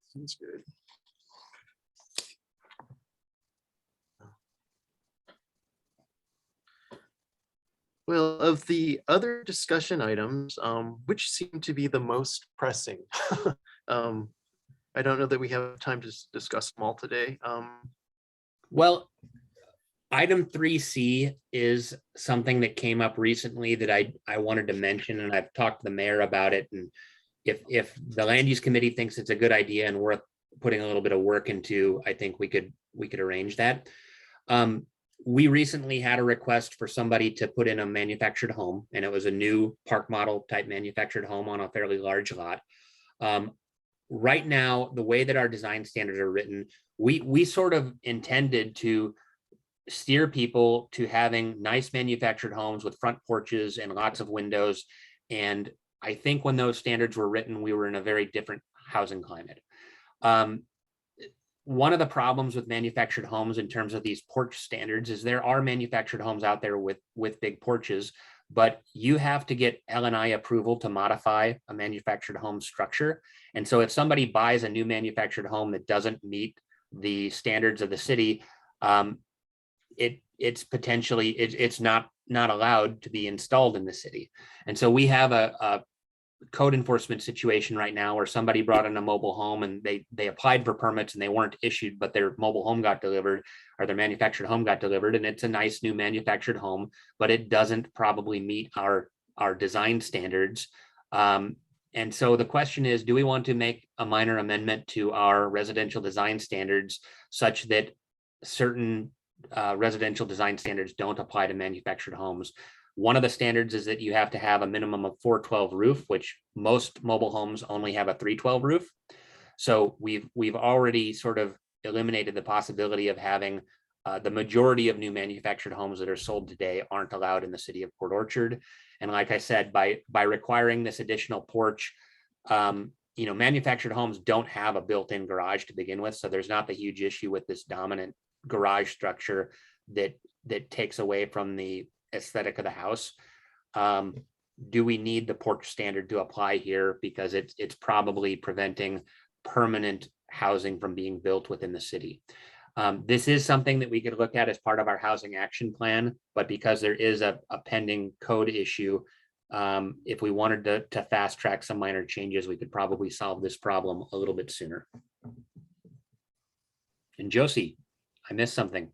Sounds good. Well, of the other discussion items, which seem to be the most pressing? I don't know that we have time to discuss them all today. Well, item 3C is something that came up recently that I wanted to mention, and I've talked to the mayor about it. And if the land use committee thinks it's a good idea and worth putting a little bit of work into, I think we could arrange that. We recently had a request for somebody to put in a manufactured home, and it was a new park model type manufactured home on a fairly large lot. Right now, the way that our design standards are written, we sort of intended to steer people to having nice manufactured homes with front porches and lots of windows. And I think when those standards were written, we were in a very different housing climate. One of the problems with manufactured homes in terms of these porch standards is there are manufactured homes out there with big porches, but you have to get L&I approval to modify a manufactured home structure. And so if somebody buys a new manufactured home that doesn't meet the standards of the city, it's potentially, it's not allowed to be installed in the city. And so we have a code enforcement situation right now where somebody brought in a mobile home and they applied for permits and they weren't issued, but their mobile home got delivered, or their manufactured home got delivered, and it's a nice new manufactured home, but it doesn't probably meet our design standards. And so the question is, do we want to make a minor amendment to our residential design standards such that certain residential design standards don't apply to manufactured homes? One of the standards is that you have to have a minimum of 412 roof, which most mobile homes only have a 312 roof. So we've already sort of eliminated the possibility of having the majority of new manufactured homes that are sold today aren't allowed in the city of Port Orchard. And like I said, by requiring this additional porch, manufactured homes don't have a built-in garage to begin with. So there's not the huge issue with this dominant garage structure that takes away from the aesthetic of the house. Do we need the porch standard to apply here? Because it's probably preventing permanent housing from being built within the city. This is something that we could look at as part of our housing action plan, but because there is a pending code issue, if we wanted to fast track some minor changes, we could probably solve this problem a little bit sooner. And Josie, I missed something.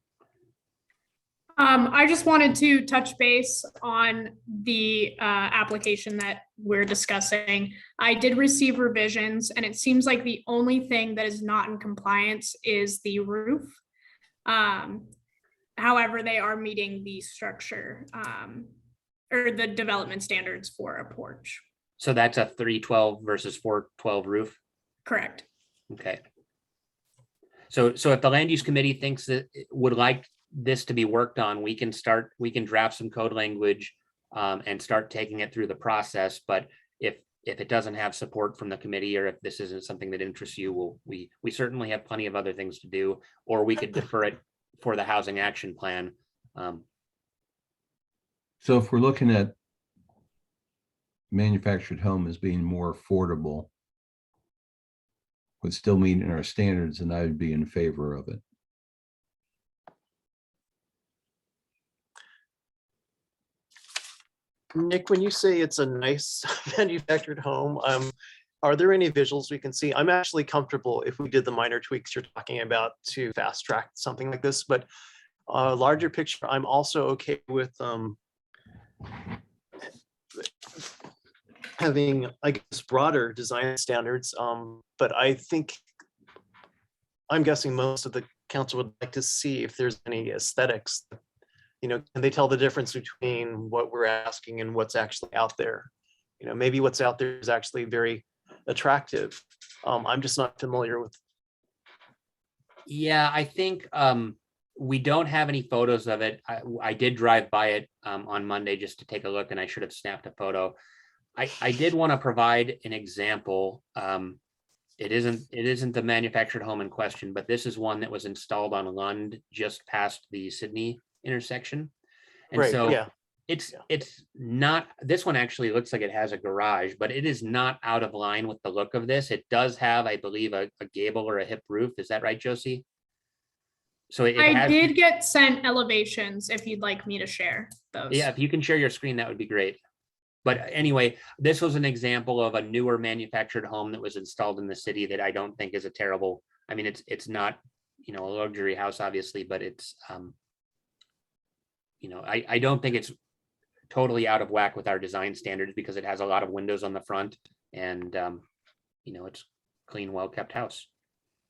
I just wanted to touch base on the application that we're discussing. I did receive revisions, and it seems like the only thing that is not in compliance is the roof. However, they are meeting the structure or the development standards for a porch. So that's a 312 versus 412 roof? Correct. Okay. So if the land use committee thinks that it would like this to be worked on, we can draft some code language and start taking it through the process. But if it doesn't have support from the committee, or if this isn't something that interests you, we certainly have plenty of other things to do, or we could defer it for the housing action plan. So if we're looking at manufactured home as being more affordable, with still meeting our standards, then I would be in favor of it. Nick, when you say it's a nice manufactured home, are there any visuals we can see? I'm actually comfortable if we did the minor tweaks you're talking about to fast track something like this, but a larger picture, I'm also okay with having, I guess, broader design standards. But I think, I'm guessing most of the council would like to see if there's any aesthetics. Can they tell the difference between what we're asking and what's actually out there? Maybe what's out there is actually very attractive. I'm just not familiar with. Yeah, I think we don't have any photos of it. I did drive by it on Monday just to take a look, and I should have snapped a photo. I did want to provide an example. It isn't the manufactured home in question, but this is one that was installed on Lund just past the Sydney intersection. And Right, so yeah. it's not, this one actually looks like it has a garage, but it is not out of line with the look of this. It does have, I believe, a gable or a hip roof. Is that right, Josie? So I did get sent elevations if you'd like me to share those. Yeah, if you can share your screen, that would be great. But anyway, this was an example of a newer manufactured home that was installed in the city that I don't think is a terrible, I mean, it's not, a luxury house, obviously, but it's, I don't think it's totally out of whack with our design standards because it has a lot of windows on the front and, it's clean, well-kept house.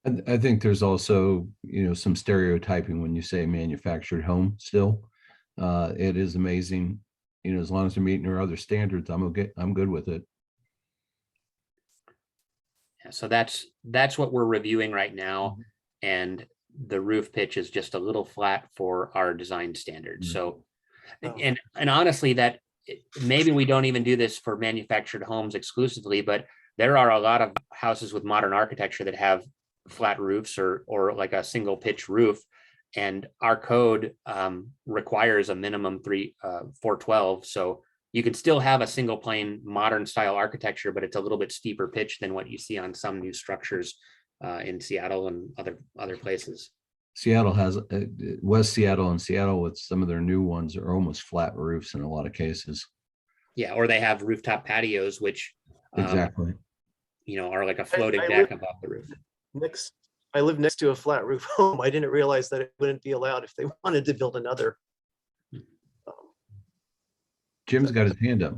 I think there's also, some stereotyping when you say manufactured home still. It is amazing, as long as they're meeting our other standards, I'm good with it. Yeah, so that's what we're reviewing right now. And the roof pitch is just a little flat for our design standards. So, Oh. and honestly, that maybe we don't even do this for manufactured homes exclusively, but there are a lot of houses with modern architecture that have flat roofs or like a single pitch roof. And our code requires a minimum 412. So you can still have a single plane modern style architecture, but it's a little bit steeper pitch than what you see on some new structures in Seattle and other places. Seattle has West Seattle and Seattle with some of their new ones are almost flat roofs in a lot of cases. Yeah, or they have rooftop patios, which Exactly. are like a floating deck above the roof. I live next to a flat roof home. I didn't realize that it wouldn't be allowed if they wanted to build another. Jim's got his hand up.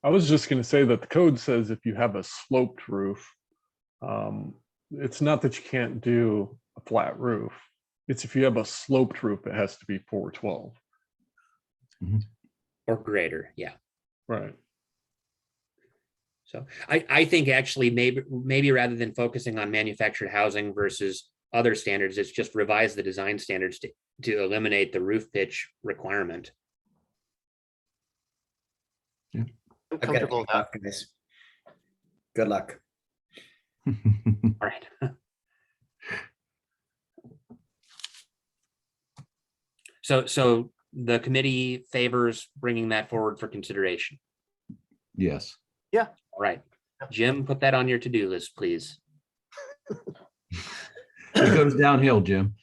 I was just going to say that the code says if you have a sloped roof, it's not that you can't do a flat roof. It's if you have a sloped roof, it has to be 412. Or greater, yeah. Right. So I think actually maybe rather than focusing on manufactured housing versus other standards, it's just revise the design standards to eliminate the roof pitch requirement. I'm I've got to comfortable take with that. off, guys. Good luck. All right. So the committee favors bringing that forward for consideration. Yes. All right. Jim, put that on your to-do list, please. It goes downhill, Jim.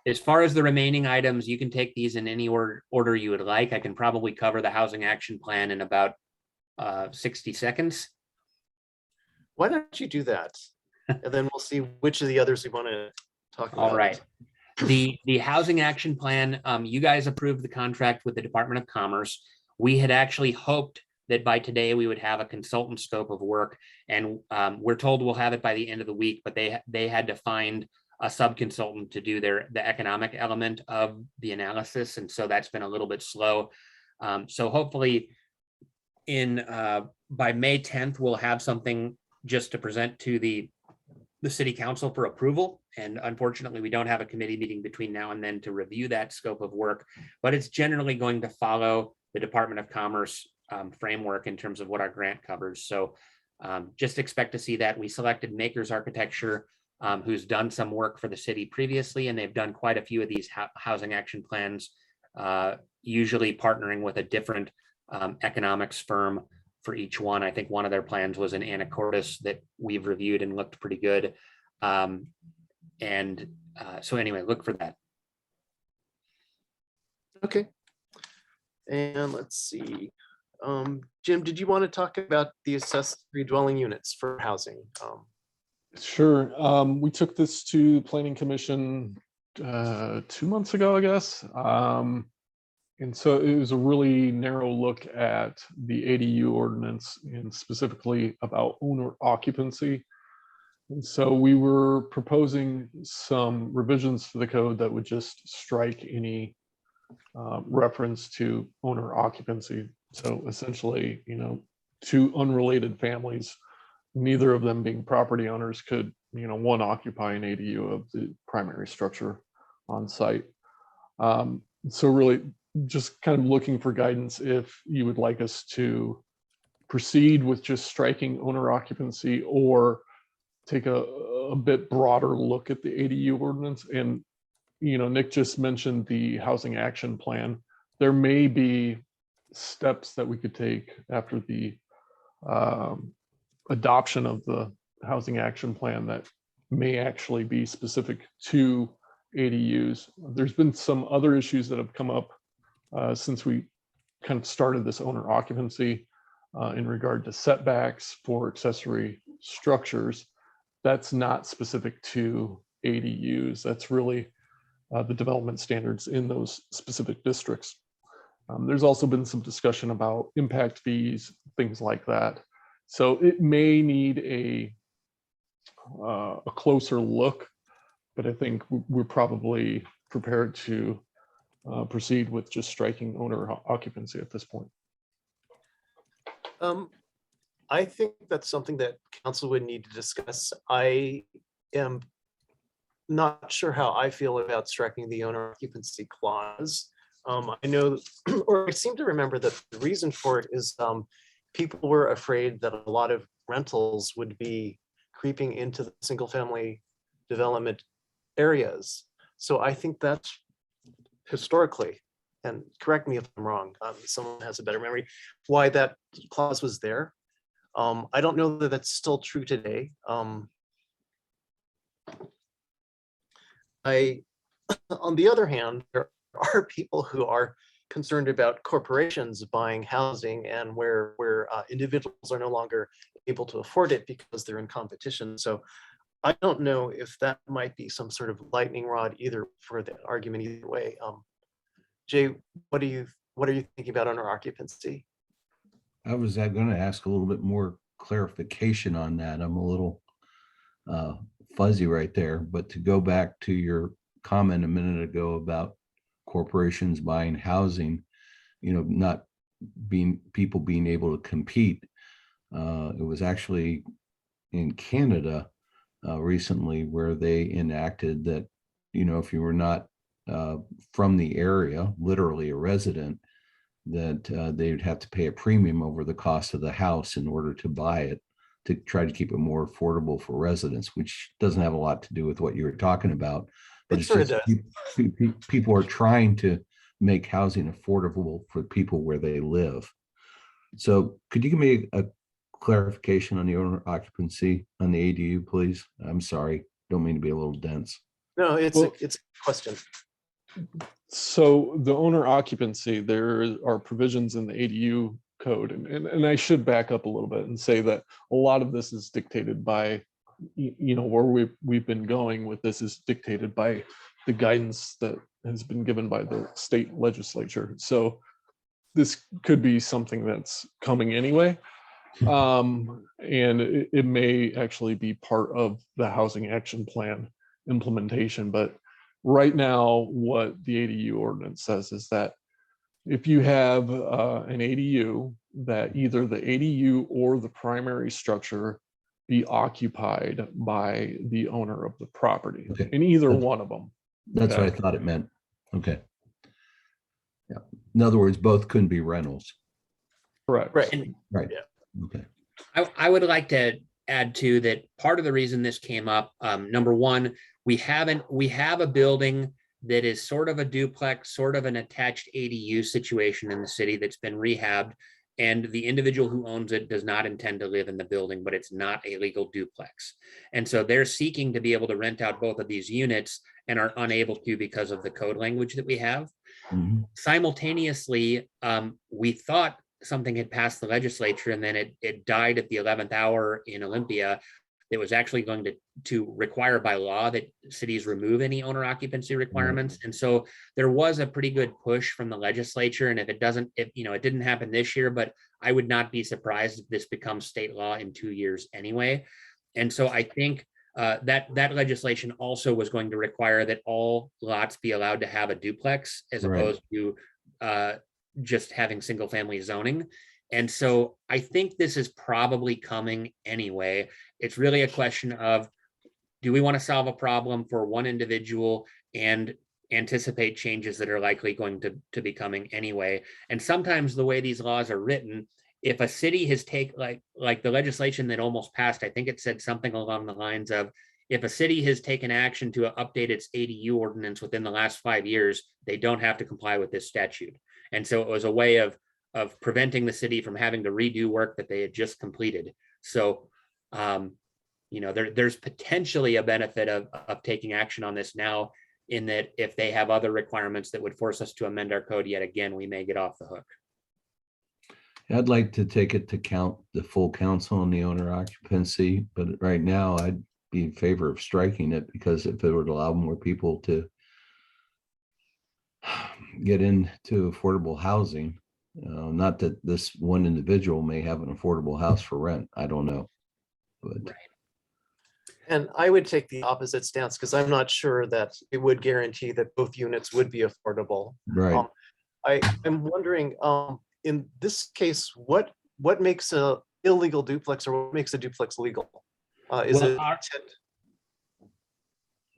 As far as the remaining items, you can take these in any order you would like. I can probably cover the housing action plan in about 60 seconds. Why don't you do that? And then we'll see which of the others we want to talk about. All right. The housing action plan, you guys approved the contract with the Department of Commerce. We had actually hoped that by today we would have a consultant scope of work, and we're told we'll have it by the end of the week, but they had to find a sub-consultant to do the economic element of the analysis. And so that's been a little bit slow. So hopefully by May 10th, we'll have something just to present to the city council for approval. And unfortunately, we don't have a committee meeting between now and then to review that scope of work, but it's generally going to follow the Department of Commerce framework in terms of what our grant covers. So just expect to see that. We selected Makers Architecture, who's done some work for the city previously, and they've done quite a few of these housing action plans, usually partnering with a different economics firm for each one. I think one of their plans was in Anacortes that we've reviewed and looked pretty good. So anyway, look for that. Okay. And let's see. Jim, did you want to talk about the accessory dwelling units for housing? Sure. We took this to Planning Commission 2 months ago, I guess. And so it was a really narrow look at the ADU ordinance and specifically about owner occupancy. And so we were proposing some revisions to the code that would just strike any reference to owner occupancy. So essentially, two unrelated families, neither of them being property owners, could, one occupy an ADU of the primary structure on site. So really just kind of looking for guidance if you would like us to proceed with just striking owner occupancy or take a bit broader look at the ADU ordinance. And, Nick just mentioned the housing action plan. There may be steps that we could take after the adoption of the housing action plan that may actually be specific to ADUs. There's been some other issues that have come up since we kind of started this owner occupancy in regard to setbacks for accessory structures. That's not specific to ADUs. That's really the development standards in those specific districts. There's also been some discussion about impact fees, things like that. So it may need a closer look, but I think we're probably prepared to proceed with just striking owner occupancy at this point. I think that's something that council would need to discuss. I am not sure how I feel about striking the owner occupancy clause. I know, or I seem to remember that the reason for it is people were afraid that a lot of rentals would be creeping into the single family development areas. So I think that's historically, and correct me if I'm wrong, someone has a better memory, why that clause was there. I don't know that that's still true today. On the other hand, there are people who are concerned about corporations buying housing and where individuals are no longer able to afford it because they're in competition. So I don't know if that might be some sort of lightning rod either for the argument either way. Jay, what are you thinking about owner occupancy? I was going to ask a little bit more clarification on that. I'm a little fuzzy right there, but to go back to your comment a minute ago about corporations buying housing, not people being able to compete. It was actually in Canada recently where they enacted that, if you were not from the area, literally a resident, that they would have to pay a premium over the cost of the house in order to buy it, to try to keep it more affordable for residents, which doesn't have a lot to do with what you were talking about. But It sort of does. People are trying to make housing affordable for people where they live. So could you give me a clarification on the owner occupancy on the ADU, please? I'm sorry, don't mean to be a little dense. No, it's a question. So the owner occupancy, there are provisions in the ADU code, and I should back up a little bit and say that a lot of this is dictated by, where we've been going with this is dictated by the guidance that has been given by the state legislature. So this could be something that's coming anyway. And it may actually be part of the housing action plan implementation. But right now, what the ADU ordinance says is that if you have an ADU, that either the ADU or the primary structure be occupied by the owner of the property, Okay. in either one of them. That's what I thought it meant. Okay. Yeah. In other words, both couldn't be rentals. Correct. Right. Right. Yeah. Okay. I would like to add to that part of the reason this came up, number one, we have a building that is sort of a duplex, sort of an attached ADU situation in the city that's been rehabbed, and the individual who owns it does not intend to live in the building, but it's not a legal duplex. And so they're seeking to be able to rent out both of these units and are unable to because of the code language that we have. Mhm. Simultaneously, we thought something had passed the legislature, and then it died at the 11th hour in Olympia. It was actually going to require by law that cities remove any owner occupancy requirements. And so there was a pretty good push from the legislature. And if it didn't happen this year, but I would not be surprised if this becomes state law in 2 years anyway. And so I think that legislation also was going to require that all lots be allowed to have a duplex as opposed to just having single family zoning. And so I think this is probably coming anyway. It's really a question of, do we want to solve a problem for one individual and anticipate changes that are likely going to be coming anyway? And sometimes the way these laws are written, if a city has taken, like the legislation that almost passed, I think it said something along the lines of, if a city has taken action to update its ADU ordinance within the last 5 years, they don't have to comply with this statute. And so it was a way of preventing the city from having to redo work that they had just completed. So, there's potentially a benefit of taking action on this now, in that if they have other requirements that would force us to amend our code yet again, we may get off the hook. I'd like to take it to count the full council on the owner occupancy, but right now I'd be in favor of striking it, because if it would allow more people to get into affordable housing. Not that this one individual may have an affordable house for rent. I don't know. But Right. And I would take the opposite stance because I'm not sure that it would guarantee that both units would be affordable. right. I'm wondering, in this case, what makes a illegal duplex or what makes a duplex legal? Is Well, it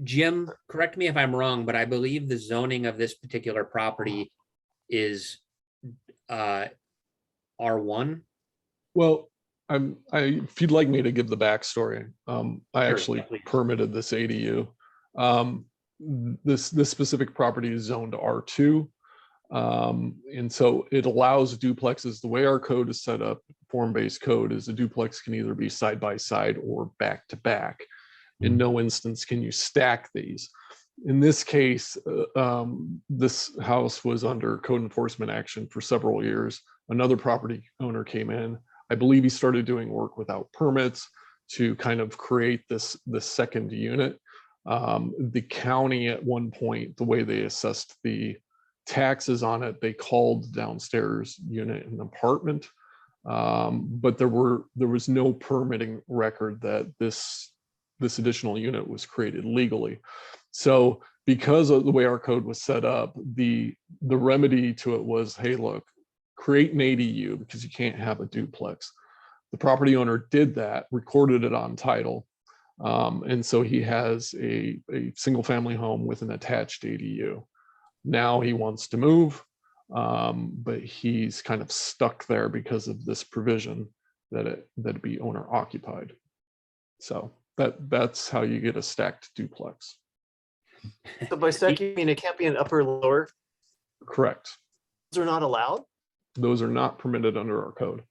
Jim, correct me if I'm wrong, but I believe the zoning of this particular property is R1. Well, if you'd like me to give the backstory, I Sure, actually please. permitted this ADU. This specific property is zoned R2. And so it allows duplexes. The way our code is set up, form-based code, is a duplex can either be side by side or back to back. In no instance can you stack these. In this case, this house was under code enforcement action for several years. Another property owner came in. I believe he started doing work without permits to kind of create this second unit. The county at one point, the way they assessed the taxes on it, they called downstairs unit an apartment, but there was no permitting record that this additional unit was created legally. So because of the way our code was set up, the remedy to it was, hey, look, create an ADU because you can't have a duplex. The property owner did that, recorded it on title. And so he has a single family home with an attached ADU. Now he wants to move, but he's kind of stuck there because of this provision that it be owner occupied. So that's how you get a stacked duplex. so by stacking, you mean it can't be an upper lower? Correct. Those are not allowed? Those are not permitted under our code.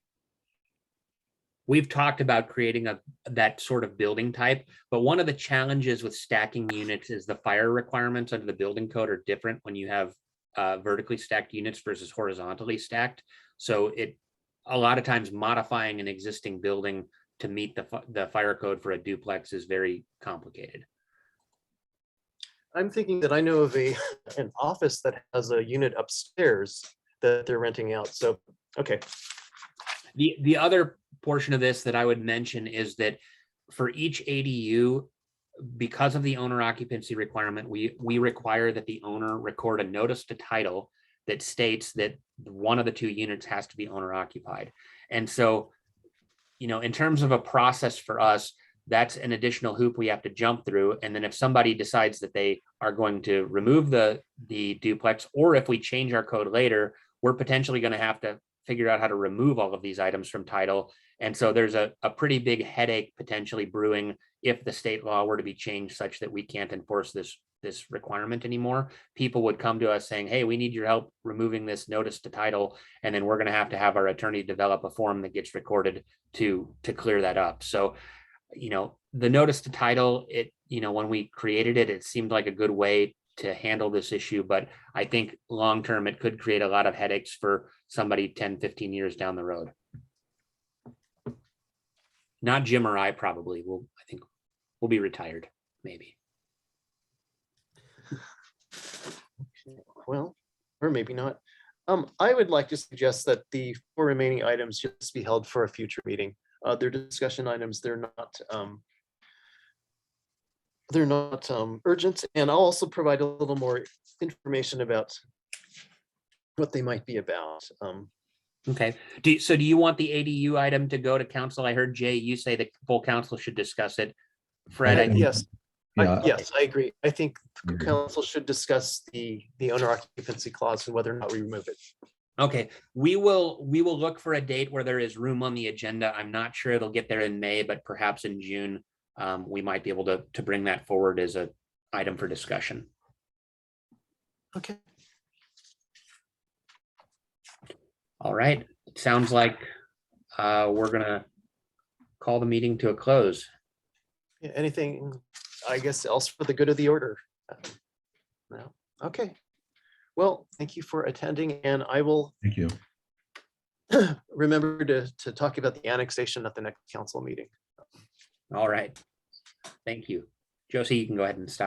We've talked about creating that sort of building type, but one of the challenges with stacking units is the fire requirements under the building code are different when you have vertically stacked units versus horizontally stacked. So a lot of times modifying an existing building to meet the fire code for a duplex is very complicated. I'm thinking that I know of an office that has a unit upstairs that they're renting out. So, okay. The other portion of this that I would mention is that for each ADU, because of the owner occupancy requirement, we require that the owner record a notice to title that states that one of the two units has to be owner occupied. And so, in terms of a process for us, that's an additional hoop we have to jump through. And then if somebody decides that they are going to remove the duplex, or if we change our code later, we're potentially going to have to figure out how to remove all of these items from title. And so there's a pretty big headache potentially brewing if the state law were to be changed such that we can't enforce this requirement anymore. People would come to us saying, hey, we need your help removing this notice to title. And then we're going to have our attorney develop a form that gets recorded to clear that up. So, the notice to title, when we created it, it seemed like a good way to handle this issue, but I think long-term it could create a lot of headaches for somebody 10, 15 years down the road. Not Jim or I probably. I think we'll be retired, maybe. Well, or maybe not. I would like to suggest that the 4 remaining items just be held for a future meeting. They're discussion items. They're not urgent, and I'll also provide a little more information about what they might be about. Okay. Do you want the ADU item to go to council? I heard Jay, you say that full council should discuss it. Fred, Yes, Yeah. yes, I agree. I think Agree. council should discuss the owner occupancy clause and whether or not we remove it. okay, we will look for a date where there is room on the agenda. I'm not sure it'll get there in May, but perhaps in June, we might be able to bring that forward as an item for discussion. Okay. All right, it sounds like we're gonna call the meeting to a close. Yeah, anything, I guess, else for the good of the order? No. Okay. Well, thank you for attending, and I will Thank you. remember to talk about the annexation at the next council meeting. All right, thank you. Josie, you can go ahead and stop.